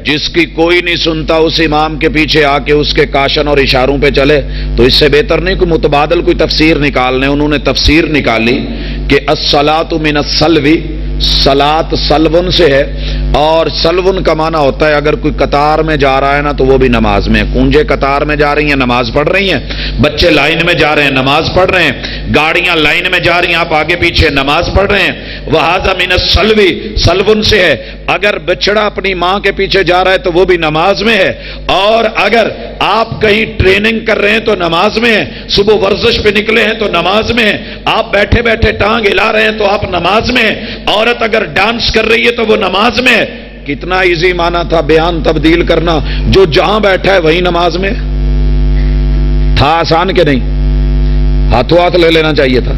جس کی کوئی نہیں سنتا اس امام کے پیچھے آ کے اس کے کاشن اور اشاروں پہ چلے، تو اس سے بہتر نہیں کوئی متبادل کوئی تفسیر نکالنے۔ انہوں نے تفسیر نکالی کہ الصلاۃ من السلو، صلات سلون سے ہے، اور سلون کا معنی ہوتا ہے اگر کوئی قطار میں جا رہا ہے نا تو وہ بھی نماز میں ہے، کونجے قطار میں جا رہی ہیں نماز پڑھ رہی ہیں، بچے لائن میں جا رہے ہیں نماز پڑھ رہے ہیں، گاڑیاں لائن میں جا رہی ہیں آپ آگے پیچھے نماز پڑھ رہے ہیں، وہذا من السلو، سلون سے ہے، اگر بچڑا اپنی ماں کے پیچھے جا رہا ہے تو وہ بھی نماز میں ہے، اور اگر آپ کہیں ٹریننگ کر رہے ہیں تو نماز میں ہے، صبح ورزش پہ نکلے ہیں تو نماز میں ہے، آپ بیٹھے بیٹھے ٹانگ ہلا رہے ہیں تو آپ نماز میں ہیں، عورت اگر ڈانس کر رہی ہے تو وہ نماز میں ہے۔ کتنا ایزی مانا تھا بیان تبدیل کرنا، جو جہاں بیٹھا ہے وہی نماز میں تھا، آسان کہ نہیں؟ ہاتھوں ہاتھ لے لینا چاہیے تھا۔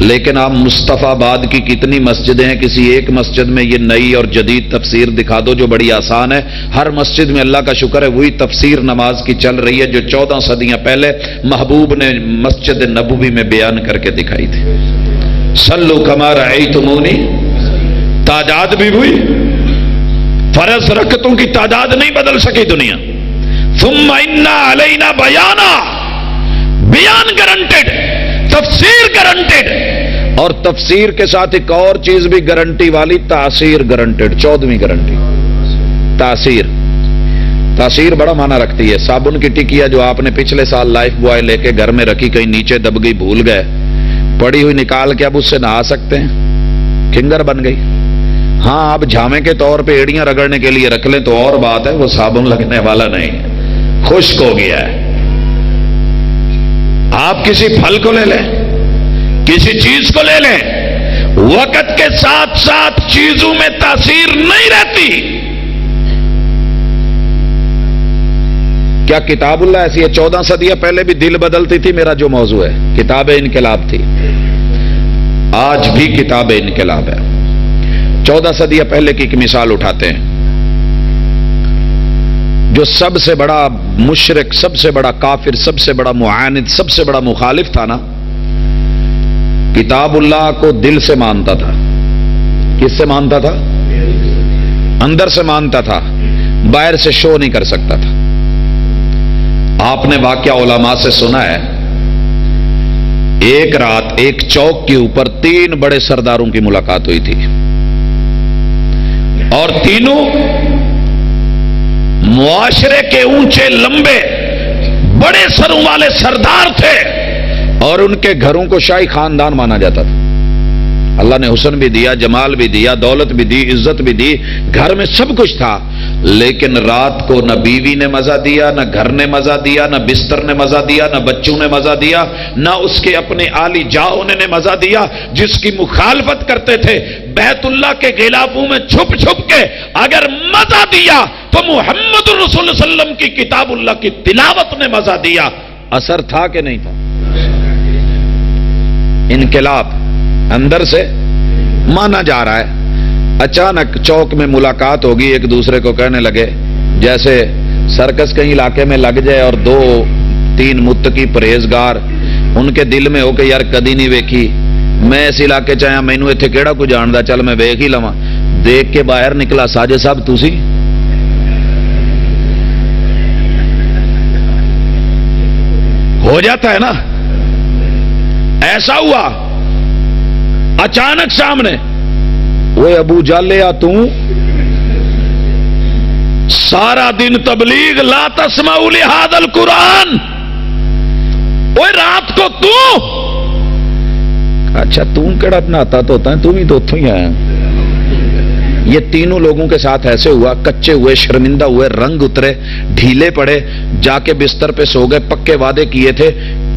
لیکن آپ مصطفیٰ آباد کی کتنی مسجدیں ہیں، کسی ایک مسجد میں یہ نئی اور جدید تفسیر دکھا دو جو بڑی آسان ہے، ہر مسجد میں اللہ کا شکر ہے وہی تفسیر نماز کی چل رہی ہے جو 14 صدیاں پہلے محبوب نے مسجد نبوی میں بیان کر کے دکھائی تھی۔ صلو کما رأیتمونی، تعداد بھی ہوئی، فرض رکعتوں کی تعداد نہیں بدل سکی دنیا۔ ثم انا علینا بیانا، بیان گارنٹیڈ، تفسیر گارنٹیڈ، اور تفسیر کے ساتھ ایک اور چیز بھی گارنٹی والی، تاثیر گارنٹیڈ، 14ویں گارنٹی تاثیر۔ تاثیر بڑا معنی رکھتی ہے۔ صابن کی ٹکیا جو آپ نے پچھلے سال لائف بوائے لے کے گھر میں رکھی، کہیں نیچے دب گئی بھول گئے، پڑی ہوئی نکال کے اب اس سے نہا سکتے ہیں، کنگر بن گئی۔ ہاں آپ جھامے کے طور پہ ایڑیاں رگڑنے کے لیے رکھ لیں تو اور بات ہے، وہ صابن لگنے والا نہیں ہے، خشک ہو گیا ہے۔ آپ کسی پھل کو لے لیں، کسی چیز کو لے لیں، وقت کے ساتھ ساتھ چیزوں میں تاثیر نہیں رہتی۔ کیا کتاب اللہ ایسی ہے؟ 14 صدیاں پہلے بھی دل بدلتی تھی، میرا جو موضوع ہے کتاب انقلاب تھی، آج بھی کتاب انقلاب ہے۔ 14 صدیاں پہلے کی ایک مثال اٹھاتے ہیں، جو سب سے بڑا مشرک، سب سے بڑا کافر، سب سے بڑا معاند، سب سے بڑا مخالف تھا نا، کتاب اللہ کو دل سے مانتا تھا۔ کس سے مانتا تھا؟ اندر سے مانتا تھا، باہر سے شو نہیں کر سکتا تھا۔ آپ نے واقعہ علماء سے سنا ہے، ایک رات ایک چوک کے اوپر 3 بڑے سرداروں کی ملاقات ہوئی تھی، اور تینوں معاشرے کے اونچے لمبے بڑے سروں والے سردار تھے، اور ان کے گھروں کو شاہی خاندان مانا جاتا تھا۔ اللہ نے حسن بھی دیا، جمال بھی دیا، دولت بھی دی، عزت بھی دی، گھر میں سب کچھ تھا، لیکن رات کو نہ بیوی نے مزہ دیا، نہ گھر نے مزہ دیا، نہ بستر نے مزہ دیا، نہ بچوں نے مزہ دیا، نہ اس کے اپنے آلی جاؤں نے مزہ دیا، جس کی مخالفت کرتے تھے بیت اللہ کے غلافوں میں چھپ چھپ کے اگر مزہ دیا تو محمد رسول اللہ صلی اللہ علیہ وسلم کی کتاب اللہ کی تلاوت نے مزہ دیا۔ اثر تھا کہ نہیں تھا؟ انقلاب اندر سے مانا جا رہا ہے۔ اچانک چوک میں ملاقات ہوگی، ایک دوسرے کو کہنے لگے، جیسے سرکس کہیں علاقے میں لگ جائے اور 2-3 متقی پرہیزگار ان کے دل میں ہو کہ یار کدی نہیں ویکھی، میں اس علاقے چاہیا مینوں ایتھے کیڑا کوئی جاندا، چل میں ویکھ ہی لواں، دیکھ کے باہر نکلا، ساجد صاحب تسی ہو جاتا ہے نا، ایسا ہوا اچانک سامنے، وہ ابو جالیا تو سارا دن تبلیغ، لا تسمعوا لہذا القرآن، وہ رات کو تو اچھا تم کیڑا نہاتا تو ہوتا ہے، تم ہی تو اتوں ہی آیا۔ یہ تینوں لوگوں کے ساتھ ایسے ہوا، کچے ہوئے، شرمندہ ہوئے، رنگ اترے، ڈھیلے پڑے، جا کے بستر پہ سو گئے، پکے وعدے کیے تھے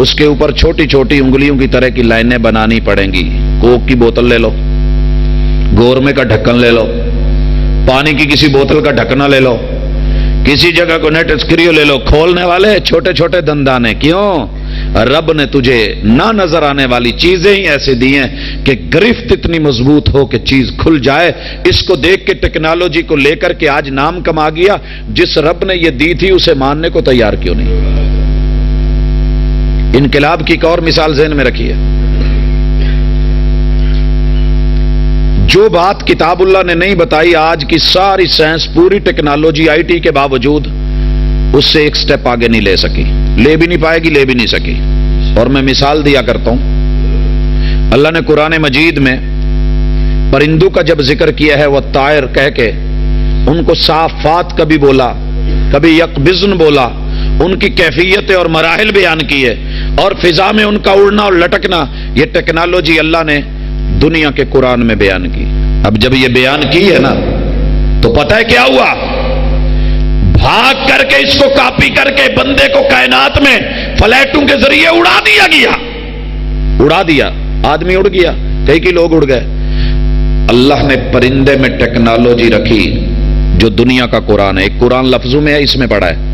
اس کے اوپر چھوٹی چھوٹی انگلیوں کی طرح کی لائنیں بنانی پڑیں گی. کوک کی بوتل لے لو, گورمے کا ڈھکن لے لو, پانی کی کسی بوتل کا ڈھکنا لے لو, کسی جگہ کو نیٹ اسکریو لے لو, کھولنے والے چھوٹے چھوٹے دندانے. کیوں؟ رب نے تجھے نہ نظر آنے والی چیزیں ہی ایسے دی ہیں کہ گرفت اتنی مضبوط ہو کہ چیز کھل جائے. اس کو دیکھ کے ٹیکنالوجی کو لے کر کے آج نام کما گیا. جس رب نے یہ دی تھی اسے ماننے کو تیار کیوں نہیں؟ انقلاب کی ایک اور مثال ذہن میں رکھیے. جو بات کتاب اللہ نے نہیں بتائی, آج کی ساری سائنس, پوری ٹیکنالوجی, آئی ٹی کے باوجود اس سے ایک سٹیپ آگے نہیں لے سکی, لے بھی نہیں پائے گی, لے بھی نہیں سکی. اور میں مثال دیا کرتا ہوں, اللہ نے قرآن مجید میں پرندوں کا جب ذکر کیا ہے, وہ طائر کہہ کے ان کو صافات کبھی بولا, کبھی یقبضن بولا, ان کی کیفیتیں اور مراحل بیان کیے, اور فضا میں ان کا اڑنا اور لٹکنا, یہ ٹیکنالوجی اللہ نے دنیا کے قرآن میں بیان کی. اب جب یہ بیان کی ہے نا, تو پتہ ہے کیا ہوا؟ بھاگ کر کے اس کو کاپی کر کے بندے کو کائنات میں فلائٹوں کے ذریعے اڑا دیا گیا. اڑا دیا, آدمی اڑ گیا, کئی لوگ اڑ گئے. اللہ نے پرندے میں ٹیکنالوجی رکھی جو دنیا کا قرآن ہے. ایک قرآن لفظوں میں ہے, اس میں پڑھا ہے,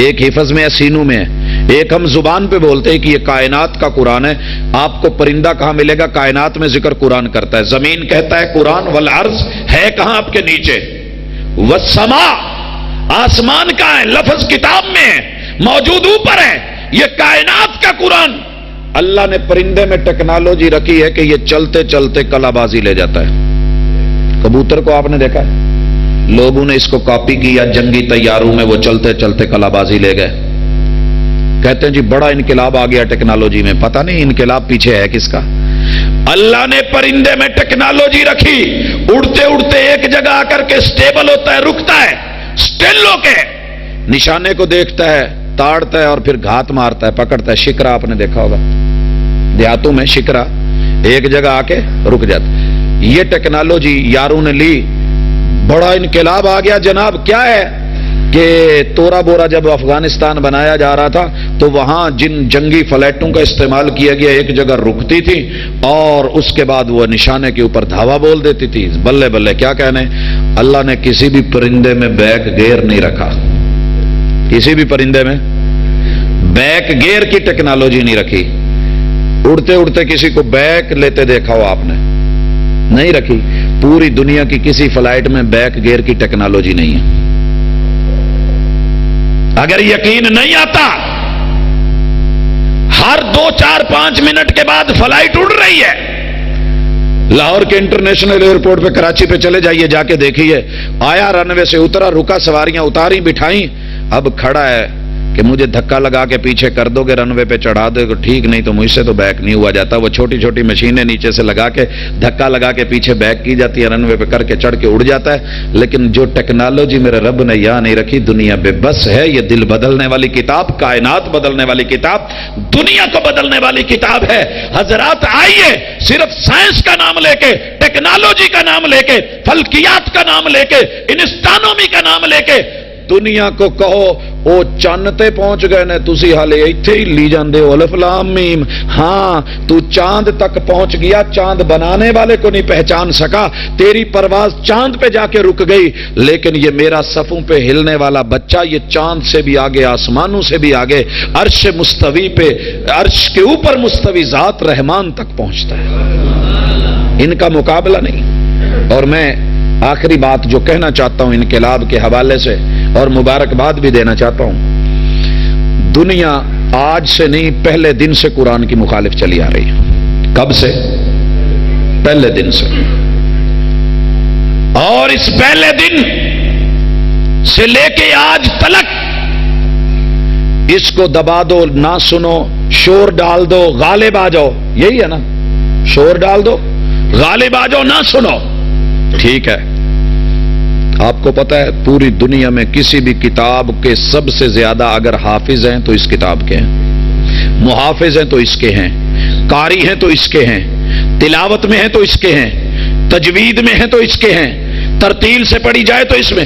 ایک حفظ میں ہے, سینوں میں ہے, ایک ہم زبان پہ بولتے ہیں کہ یہ کائنات کا قرآن ہے. آپ کو پرندہ کہاں ملے گا؟ کائنات میں ذکر قرآن کرتا ہے. زمین کہتا ہے قرآن, والارض ہے کہاں آپ کے نیچے, والسماء آسمان کہاں ہے؟ لفظ کتاب میں ہے, موجود اوپر ہے. یہ کائنات کا قرآن. اللہ نے پرندے میں ٹیکنالوجی رکھی ہے کہ یہ چلتے چلتے کلا بازی لے جاتا ہے. کبوتر کو آپ نے دیکھا ہے؟ لوگوں نے اس کو کاپی کیا, جنگی طیاروں میں وہ چلتے چلتے کلا بازی لے گئے. کہتے ہیں جی بڑا انقلاب آ گیا ٹیکنالوجی میں. پتہ نہیں انقلاب پیچھے ہے کس کا. اللہ نے پرندے میں ٹیکنالوجی رکھی, اڑتے اڑتے ایک جگہ آ کر کے سٹیبل ہوتا ہے, رکتا ہے, سٹیل ہو کے نشانے کو دیکھتا ہے, تاڑتا ہے اور پھر گھات مارتا ہے, پکڑتا ہے. شکرا آپ نے دیکھا ہوگا دیہاتوں میں, شکرا ایک جگہ آ کے رک جاتا. یہ ٹیکنالوجی یاروں نے لی, بڑا انقلاب آ گیا جناب. کیا ہے کہ تورا بورا جب افغانستان بنایا جا رہا تھا تو وہاں جن جنگی فلائٹوں کا استعمال کیا گیا, ایک جگہ رکتی تھی اور اس کے بعد وہ نشانے کے اوپر دھاوا بول دیتی تھی. بلے بلے کیا کہنے. اللہ نے کسی بھی پرندے میں بیک گیئر نہیں رکھا, کسی بھی پرندے میں بیک گیئر کی ٹیکنالوجی نہیں رکھی. اڑتے اڑتے کسی کو بیک لیتے دیکھا ہو آپ نے؟ نہیں رکھی. پوری دنیا کی کسی فلائٹ میں بیک گیئر کی ٹیکنالوجی نہیں ہے. اگر یقین نہیں آتا, ہر 2, 4, 5 منٹ کے بعد فلائٹ اڑ رہی ہے. لاہور کے انٹرنیشنل ایئرپورٹ پہ, کراچی پہ چلے جائیے, جا کے دیکھیے. آیا, رن وے سے اترا, رکا, سواریاں اتاری بٹھائیں, اب کھڑا ہے کہ مجھے دھکا لگا کے پیچھے کر دو گے, رن وے پہ چڑھا دو گے ٹھیک, نہیں تو مجھ سے تو بیک نہیں ہوا جاتا. وہ چھوٹی چھوٹی مشینیں نیچے سے لگا کے دھکا لگا کے پیچھے بیک کی جاتی ہے, رن وے پہ کر کے چڑھ کے اڑ جاتا ہے. لیکن جو ٹیکنالوجی میرے رب نے یہاں نہیں رکھی, دنیا بے بس ہے. یہ دل بدلنے والی کتاب, کائنات بدلنے والی کتاب, دنیا کو بدلنے والی کتاب ہے. حضرات آئیے, صرف سائنس کا نام لے کے, ٹیکنالوجی کا نام لے کے, فلکیات کا نام لے کے, انسٹانومی کا نام لے کے دنیا کو کہو او چاند تے پہنچ گئے نے, تسی حالے ایتھے ہی لی جاندے ہو الف لام میم. ہاں تو چاند تک پہنچ گیا, چاند بنانے والے کو نہیں پہچان سکا, تیری پرواز چاند پہ جا کے رک گئی. لیکن یہ میرا صفوں پہ ہلنے والا بچہ, یہ چاند سے بھی آگے, آسمانوں سے بھی آگے, عرش مستوی پہ, عرش کے اوپر مستوی ذات رحمان تک پہنچتا ہے. ان کا مقابلہ نہیں. اور میں آخری بات جو کہنا چاہتا ہوں انقلاب کے حوالے سے, اور مبارکباد بھی دینا چاہتا ہوں, دنیا آج سے نہیں, پہلے دن سے قرآن کی مخالف چلی آ رہی ہے. کب سے؟ پہلے دن سے. اور اس پہلے دن سے لے کے آج تلک اس کو دبا دو, نہ سنو, شور ڈال دو, غالب آ جاؤ. یہی ہے نا, شور ڈال دو, غالب آ جاؤ, نہ سنو. ٹھیک ہے, آپ کو پتا ہے پوری دنیا میں کسی بھی کتاب کے سب سے زیادہ اگر حافظ ہیں تو اس کتاب کے ہیں, محافظ ہیں تو اس کے ہیں, قاری ہیں تو اس کے ہیں, تلاوت میں ہیں تو اس کے ہیں, تجوید میں ہیں تو اس کے ہیں, ترتیل سے پڑھی جائے تو اس میں.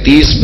30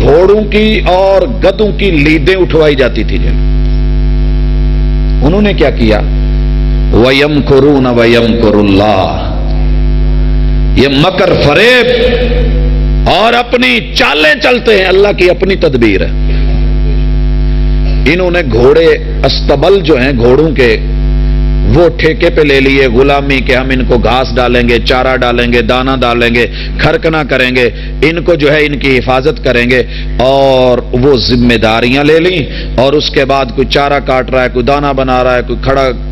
گھوڑوں کی اور گدوں کی لیدیں اٹھوائی جاتی تھی جن انہوں نے کیا کیا؟ وَيَمْكُرُونَ وَيَمْكُرُ اللَّهُ، یہ مکر فریب اور اپنی چالیں چلتے ہیں، اللہ کی اپنی تدبیر ہے۔ انہوں نے گھوڑے استبل جو ہیں گھوڑوں کے وہ ٹھیکے پہ لے لیے، غلامی کے، ہم ان کو گھاس ڈالیں گے، چارہ ڈالیں گے، دانہ ڈالیں گے، کھرکنا کریں گے، ان کو جو ہے ان کی حفاظت کریں گے، اور وہ ذمہ داریاں لے لیں، اور اس کے بعد کوئی چارہ کاٹ رہا ہے، کوئی دانہ بنا رہا ہے، کوئی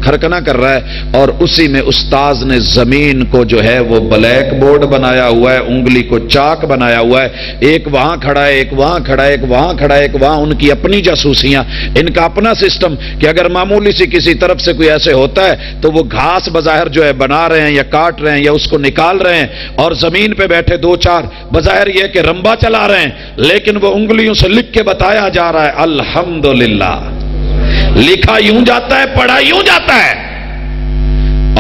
کھرکنا کر رہا ہے، اور اسی میں استاذ نے زمین کو جو ہے وہ بلیک بورڈ بنایا ہوا ہے، انگلی کو چاک بنایا ہوا ہے، ایک وہاں کھڑا ہے، ایک وہاں کھڑا ہے، ایک وہاں کھڑا ہے، ایک وہاں، ان کی اپنی جاسوسیاں، ان کا اپنا سسٹم کہ اگر معمولی سی کسی طرف سے کوئی ایسے ہوتا ہے تو وہ گھاس بظاہر جو ہے بنا رہے ہیں یا کاٹ رہے ہیں یا اس کو نکال رہے ہیں، اور زمین پہ بیٹھے دو چار بظاہر یہ کہ رمبا چلا رہے ہیں، لیکن وہ انگلیوں سے لکھ کے بتایا جا رہا ہے الحمدللہ، لکھا یوں جاتا ہے، پڑھا یوں جاتا ہے۔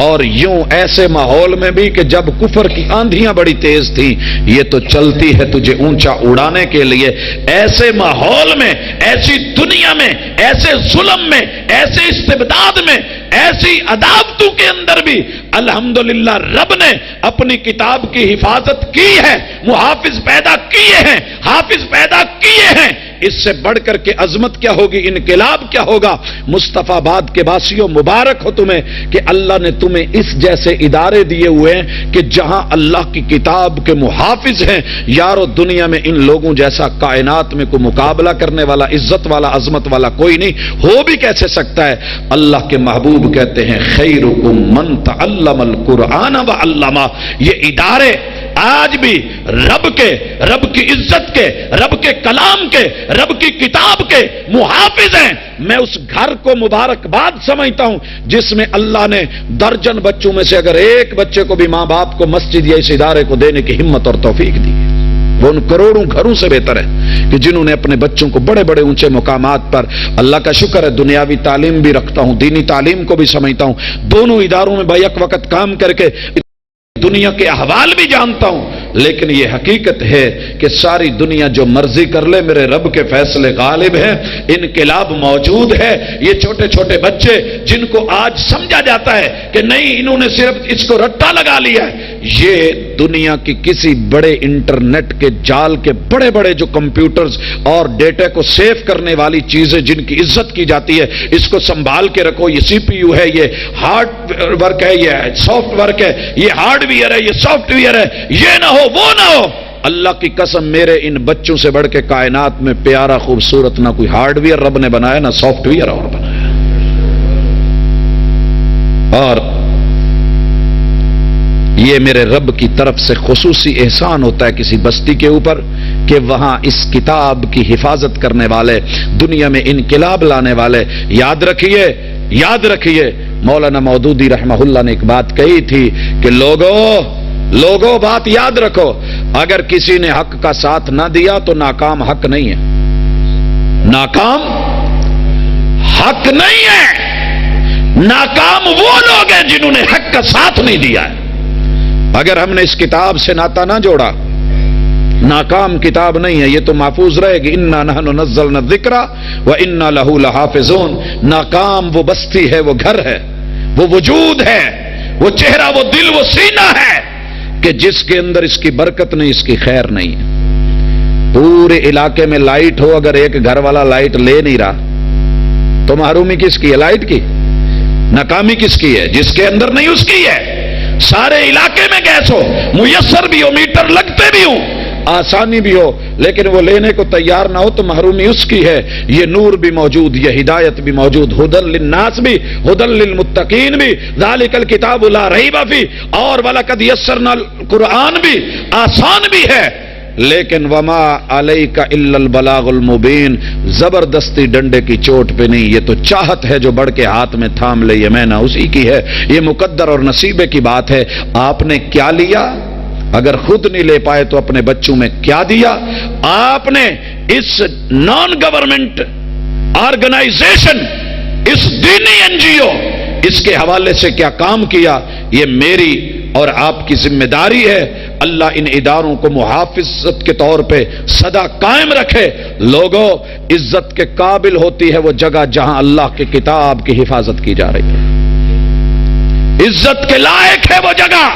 اور یوں ایسے ماحول میں بھی کہ جب کفر کی آندھیاں بڑی تیز تھیں، یہ تو چلتی ہے تجھے اونچا اڑانے کے لیے، ایسے ماحول میں، ایسی دنیا میں، ایسے ظلم میں، ایسے استبداد میں، ایسی عداوتوں کے اندر بھی الحمدللہ رب نے اپنی کتاب کی حفاظت کی ہے، محافظ پیدا کیے ہیں، حافظ پیدا کیے ہیں۔ اس سے بڑھ کر کے عظمت کیا ہوگی، انقلاب کیا ہوگا؟ مصطفیٰ آباد کے واسیوں مبارک ہو تمہیں کہ اللہ نے تمہیں اس جیسے ادارے دیے ہوئے ہیں کہ جہاں اللہ کی کتاب کے محافظ ہیں۔ یارو دنیا میں ان لوگوں جیسا کائنات میں کوئی مقابلہ کرنے والا، عزت والا، عظمت والا کوئی نہیں، ہو بھی کیسے سکتا ہے؟ اللہ کے محبوب کہتے ہیں خیرکم من تعلم القرآن وعلمہ۔ یہ ادارے آج بھی رب کی عزت کے، رب کے کلام کے، رب کی کتاب کے محافظ ہیں۔ میں اس گھر کو مبارکباد سمجھتا ہوں جس میں اللہ نے درجن بچوں میں سے اگر ایک بچے کو بھی ماں باپ کو مسجد یا اس ادارے کو دینے کی ہمت اور توفیق دی ہے، وہ ان کروڑوں گھروں سے بہتر ہے کہ جنہوں نے اپنے بچوں کو بڑے بڑے اونچے مقامات پر، اللہ کا شکر ہے دنیاوی تعلیم بھی رکھتا ہوں، دینی تعلیم کو بھی سمجھتا ہوں، دونوں اداروں میں بیک وقت کام کر کے دنیا کے احوال بھی جانتا ہوں، لیکن یہ حقیقت ہے کہ ساری دنیا جو مرضی کر لے میرے رب کے فیصلے غالب ہیں، انقلاب موجود ہے۔ یہ چھوٹے چھوٹے بچے جن کو آج سمجھا جاتا ہے کہ نہیں انہوں نے صرف اس کو رٹا لگا لیا ہے، یہ دنیا کی کسی بڑے انٹرنیٹ کے جال کے بڑے بڑے جو کمپیوٹرز اور ڈیٹا کو سیو کرنے والی چیزیں جن کی عزت کی جاتی ہے، اس کو سنبھال کے رکھو۔ یہ سی پی یو ہے، یہ ہارڈ ورک ہے، یہ سافٹ ورک ہے، یہ ہارڈ ویئر ہے، یہ سافٹ ویئر ہے، یہ نہ ہو وہ نہ ہو۔ اللہ کی قسم میرے ان بچوں سے بڑھ کے کائنات میں پیارا خوبصورت نہ کوئی ہارڈ ویئر رب نے بنایا، نہ سافٹ ویئر اور بنایا۔ اور یہ میرے رب کی طرف سے خصوصی احسان ہوتا ہے کسی بستی کے اوپر کہ وہاں اس کتاب کی حفاظت کرنے والے، دنیا میں انقلاب لانے والے۔ یاد رکھیے مولانا مودودی رحمہ اللہ نے ایک بات کہی تھی کہ لوگوں بات یاد رکھو، اگر کسی نے حق کا ساتھ نہ دیا تو ناکام حق نہیں ہے، ناکام حق نہیں ہے، ناکام وہ لوگ ہیں جنہوں نے حق کا ساتھ نہیں دیا ہے۔ اگر ہم نے اس کتاب سے ناتا نہ جوڑا، ناکام کتاب نہیں ہے، یہ تو محفوظ رہے گی۔ انا نحن نزلنا الذکر وانا لہ لحافظون۔ ناکام وہ بستی ہے، وہ گھر ہے، وہ وجود ہے، وہ چہرہ، وہ دل، وہ سینہ ہے کہ جس کے اندر اس کی برکت نہیں، اس کی خیر نہیں ہے۔ پورے علاقے میں لائٹ ہو، اگر ایک گھر والا لائٹ لے نہیں رہا تو محرومی کس کی ہے؟ لائٹ کی۔ ناکامی کس کی ہے؟ جس کے اندر نہیں اس کی ہے۔ سارے علاقے میں گیس ہو، میسر بھی ہو، میٹر لگتے بھی ہوں، آسانی بھی ہو، لیکن وہ لینے کو تیار نہ ہو تو محرومی اس کی ہے۔ یہ نور بھی موجود، یہ ہدایت بھی موجود، ہدی للناس بھی، ہدی للمتقین بھی، ذالک الکتاب لا ریب فیہ، اور وَلَقَدْ یَسَّرْنَا القرآن بھی آسان بھی ہے، لیکن وما علیک الا البلاغ المبین، زبردستی ڈنڈے کی چوٹ پہ نہیں، یہ تو چاہت ہے جو بڑھ کے ہاتھ میں تھام لے، یہ میں نہ اسی کی ہے، یہ مقدر اور نصیبے کی بات ہے۔ آپ نے کیا لیا؟ اگر خود نہیں لے پائے تو اپنے بچوں میں کیا دیا؟ آپ نے اس نان گورنمنٹ آرگنائزیشن، اس دینی NGO، اس کے حوالے سے کیا کام کیا؟ یہ میری اور آپ کی ذمہ داری ہے اللہ ان اداروں کو محافظت کے طور پہ سدا قائم رکھے۔ لوگوں، عزت کے قابل ہوتی ہے وہ جگہ جہاں اللہ کی کتاب کی حفاظت کی جا رہی ہے۔ عزت کے لائق ہے وہ جگہ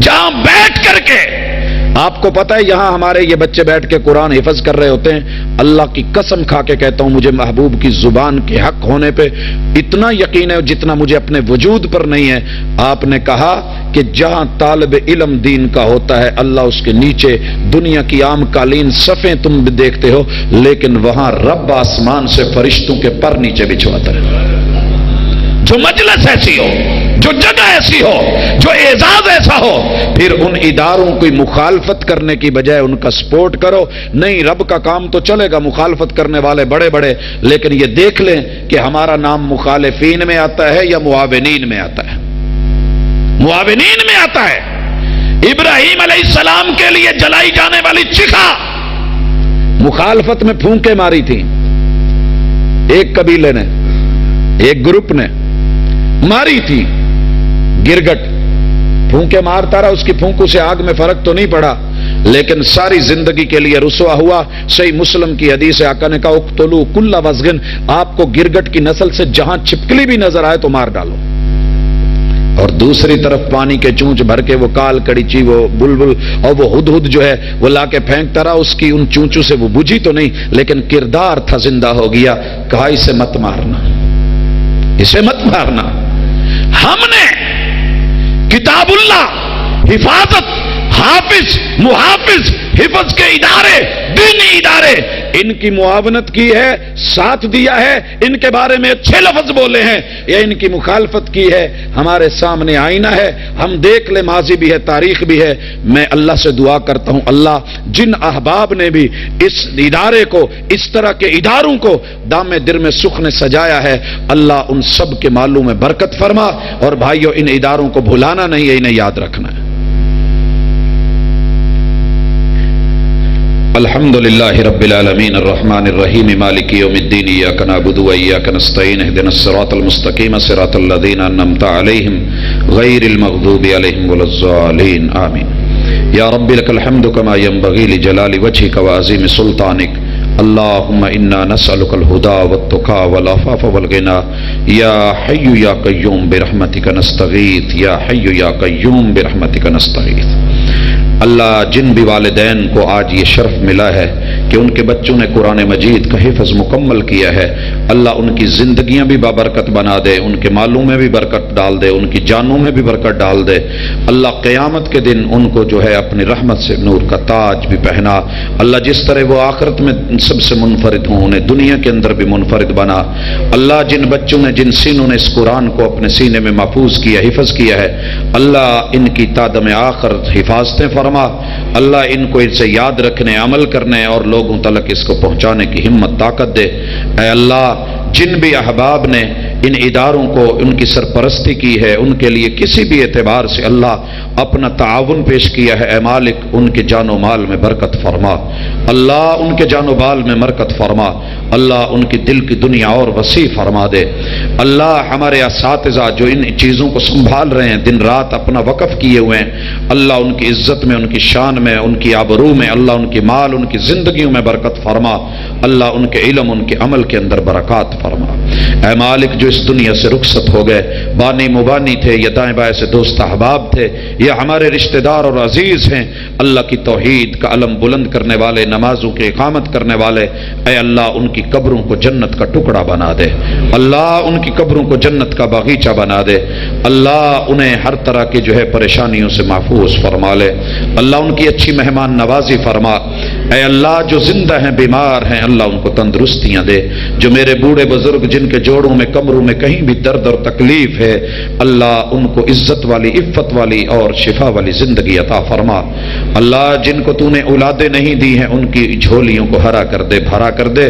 جہاں بیٹھ کر کے، آپ کو پتہ ہے یہاں ہمارے یہ بچے بیٹھ کے قرآن حفظ کر رہے ہوتے ہیں، اللہ کی قسم کھا کے کہتا ہوں مجھے محبوب کی زبان کے حق ہونے پہ اتنا یقین ہے جتنا مجھے اپنے وجود پر نہیں ہے۔ آپ نے کہا کہ جہاں طالب علم دین کا ہوتا ہے اللہ اس کے نیچے دنیا کی عام قالین صفیں تم بھی دیکھتے ہو، لیکن وہاں رب آسمان سے فرشتوں کے پر نیچے بچھواتا ہے۔ جو مجلس ایسی ہو، جو جگہ ایسی ہو، جو اعزاز ایسا ہو، پھر ان اداروں کی مخالفت کرنے کی بجائے ان کا سپورٹ کرو۔ نہیں، رب کا کام تو چلے گا، مخالفت کرنے والے بڑے بڑے، لیکن یہ دیکھ لیں کہ ہمارا نام مخالفین میں آتا ہے یا معاونین میں آتا ہے؟ معاونین میں آتا ہے۔ ابراہیم علیہ السلام کے لیے جلائی جانے والی چکھا مخالفت میں پھونکے ماری تھی، ایک قبیلے نے، ایک گروپ نے ماری تھی۔ گرگٹ پھونکے مارتا رہا، اس کی پھونکوں سے آگ میں فرق تو نہیں پڑا، لیکن ساری زندگی کے لیے رسوا ہوا۔ صحیح مسلم کی حدیث ہے، آقا نے کہا اقتلوا کل وزغن، آپ کو گرگٹ کی نسل سے جہاں چھپکلی بھی نظر آئے تو مار ڈالو۔ اور دوسری طرف پانی کے چونچ بھر کے وہ کال کڑیچی، وہ بلبل اور وہ ہدہد جو ہے وہ لا کے پھینکتا رہا، اس کی ان چونچوں سے وہ بجھی تو نہیں، لیکن کردار تھا، زندہ ہو گیا۔ کہا اسے مت مارنا، اسے مت مارنا۔ ہم نے کتاب اللہ، حفاظت، حافظ، محافظ، حفظ کے ادارے، دینی ادارے، ان کی معاونت کی ہے، ساتھ دیا ہے، ان کے بارے میں اچھے لفظ بولے ہیں، یا ان کی مخالفت کی ہے؟ ہمارے سامنے آئینہ ہے، ہم دیکھ لیں، ماضی بھی ہے، تاریخ بھی ہے۔ میں اللہ سے دعا کرتا ہوں اللہ جن احباب نے بھی اس ادارے کو، اس طرح کے اداروں کو دام در میں سخن نے سجایا ہے، اللہ ان سب کے مالوں میں برکت فرما۔ اور بھائیو، ان اداروں کو بھلانا نہیں ہے، انہیں یاد رکھنا ہے۔ الحمد للہ رب العالمین الرحمن الرحیم مالک یوم الدین ایاک نعبد و ایاک نستعین اهدنا الصراط المستقیم صراط الذین انعمت علیہم غیر المغضوب علیہم ولا الضالین آمین۔ یا رب لک الحمد کما ينبغی لجلال وجهک وعظیم سلطانک، اللہم انا نسألک الہدى والتقى والعفاف والغنى یا حی یا قیوم برحمتک نستغیث، یا حی یا قیوم برحمتک نستغیث۔ اللہ جن بھی والدین کو آج یہ شرف ملا ہے کہ ان کے بچوں نے قرآن مجید کا حفظ مکمل کیا ہے، اللہ ان کی زندگیاں بھی بابرکت بنا دے، ان کے مالوں میں بھی برکت ڈال دے، ان کی جانوں میں بھی برکت ڈال دے۔ اللہ قیامت کے دن ان کو جو ہے اپنی رحمت سے نور کا تاج بھی پہنا۔ اللہ جس طرح وہ آخرت میں سب سے منفرد ہوں، انہیں دنیا کے اندر بھی منفرد بنا۔ اللہ جن بچوں نے، جن سینوں نے اس قرآن کو اپنے سینے میں محفوظ کیا، حفظ کیا ہے، اللہ ان کی تادم آخر حفاظتیں فرما۔ اللہ ان کو اسے یاد رکھنے، عمل کرنے اور لوگوں تلک اس کو پہنچانے کی ہمت طاقت دے۔ اے اللہ جن بھی احباب نے ان اداروں کو، ان کی سرپرستی کی ہے، ان کے لیے کسی بھی اعتبار سے اللہ اپنا تعاون پیش کیا ہے، اے مالک ان کے جان و مال میں برکت فرما، اللہ ان کے جان و مال میں برکت فرما، اللہ ان کی دل کی دنیا اور وسیع فرما دے۔ اللہ ہمارے اساتذہ جو ان چیزوں کو سنبھال رہے ہیں، دن رات اپنا وقف کیے ہوئے ہیں، اللہ ان کی عزت میں، ان کی شان میں، ان کی آبرو میں، اللہ ان کی مال، ان کی زندگیوں میں برکت فرما، اللہ ان کے علم، ان کے عمل کے اندر برکات فرما۔ اے مالک جو اس دنیا سے رخصت ہو گئے، بانی مبانی تھے یا دائیں بائیں سے دوست احباب تھے یا ہمارے رشتہ دار اور عزیز ہیں، اللہ کی توحید کا علم بلند کرنے والے، نمازوں کی اقامت کرنے والے، اے اللہ ان کی قبروں کو جنت کا ٹکڑا بنا دے، اللہ ان کی قبروں کو جنت کا باغیچہ بنا دے، اللہ انہیں ہر طرح کی جو ہے پریشانیوں سے محفوظ فرما لے، اللہ ان کی اچھی مہمان نوازی فرما۔ اے اللہ جو زندہ ہیں، بیمار ہیں، اللہ ان کو تندرستیاں دے، جو میرے بوڑھے بزرگ جن کے جوڑوں میں، کمروں میں کہیں بھی درد اور تکلیف ہے، اللہ ان کو عزت والی، عفت والی اور شفا والی زندگی عطا فرما۔ اللہ جن کو تو نے اولادیں نہیں دی ہیں، ان کی جھولیوں کو ہرا کر دے، بھرا کر دے۔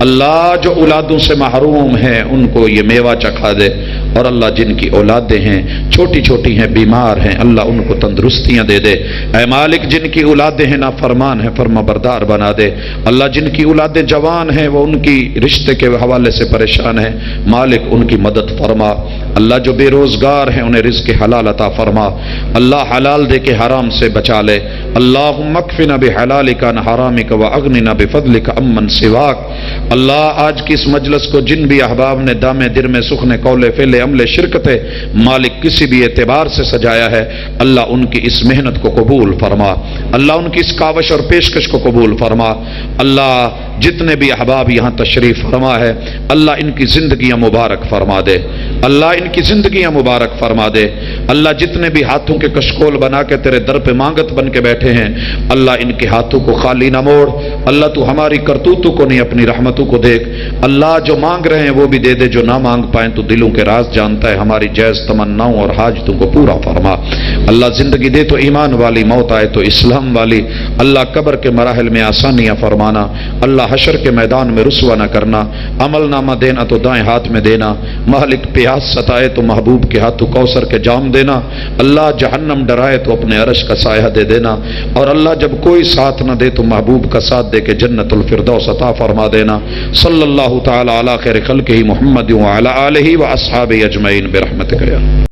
اللہ جو اولادوں سے محروم ہیں ان کو یہ میوہ چکھا دے، اور اللہ جن کی اولادیں ہیں، چھوٹی چھوٹی ہیں، بیمار ہیں، اللہ ان کو تندرستیاں دے دے۔ اے مالک جن کی اولادیں ہیں نافرمان ہیں، فرما بردار بنا دے۔ اللہ جن کی اولادیں جوان ہیں، وہ ان کی رشتے کے حوالے سے پریشان ہیں، مالک ان کی مدد فرما۔ اللہ جو بے روزگار ہیں انہیں رزق حلال عطا فرما، اللہ حلال دے کے حرام سے بچا لے۔ اللہم اکفنا بحلالک عن حرامک واغننا بفضلک عمن سواک۔ اللہ آج کی اس مجلس کو جن بھی احباب نے دامے در میں سخن قول فعل عمل شرکت مالک کسی بھی اعتبار سے سجایا ہے، اللہ ان کی اس محنت کو قبول فرما، اللہ ان کی اس کاوش اور پیشکش کو قبول فرما۔ اللہ جتنے بھی احباب یہاں تشریف فرما ہے اللہ ان کی زندگیاں مبارک فرما دے، اللہ ان کی زندگیاں مبارک فرما دے۔ اللہ جتنے بھی ہاتھوں کے کشکول بنا کے تیرے در پہ مانگت بن کے بیٹھے ہیں اللہ ان کے ہاتھوں کو خالی نہ موڑ، اللہ تو ہماری کرتوتوں کو نہیں اپنی رحمتوں کو دیکھ، اللہ جو مانگ رہے ہیں وہ بھی دے دے، جو نہ مانگ پائیں تو دلوں کے راز جانتا ہے، ہماری جائز تمناؤں اور حاجتوں کو پورا فرما۔ اللہ زندگی دے تو ایمان والی، موت آئے تو اسلام والی، اللہ قبر کے مراحل میں آسانیاں فرمانا، اللہ حشر کے میدان میں رسوا نہ کرنا، عمل نامہ دینا تو دائیں ہاتھ میں دینا، مالک پیاس ستائے تو محبوب کے ہاتھوں کوثر کے جام دینا، اللہ جہنم ڈرائے تو اپنے عرش کا سایہ دے دینا، اور اللہ جب کوئی ساتھ نہ دے تو محبوب کا ساتھ دے کے جنت الفردوس عطا فرما دینا۔ صلی اللہ تعالی علی خیر خلقہ محمد وعلی آلہ واصحابہ اجمعین برحمتک یا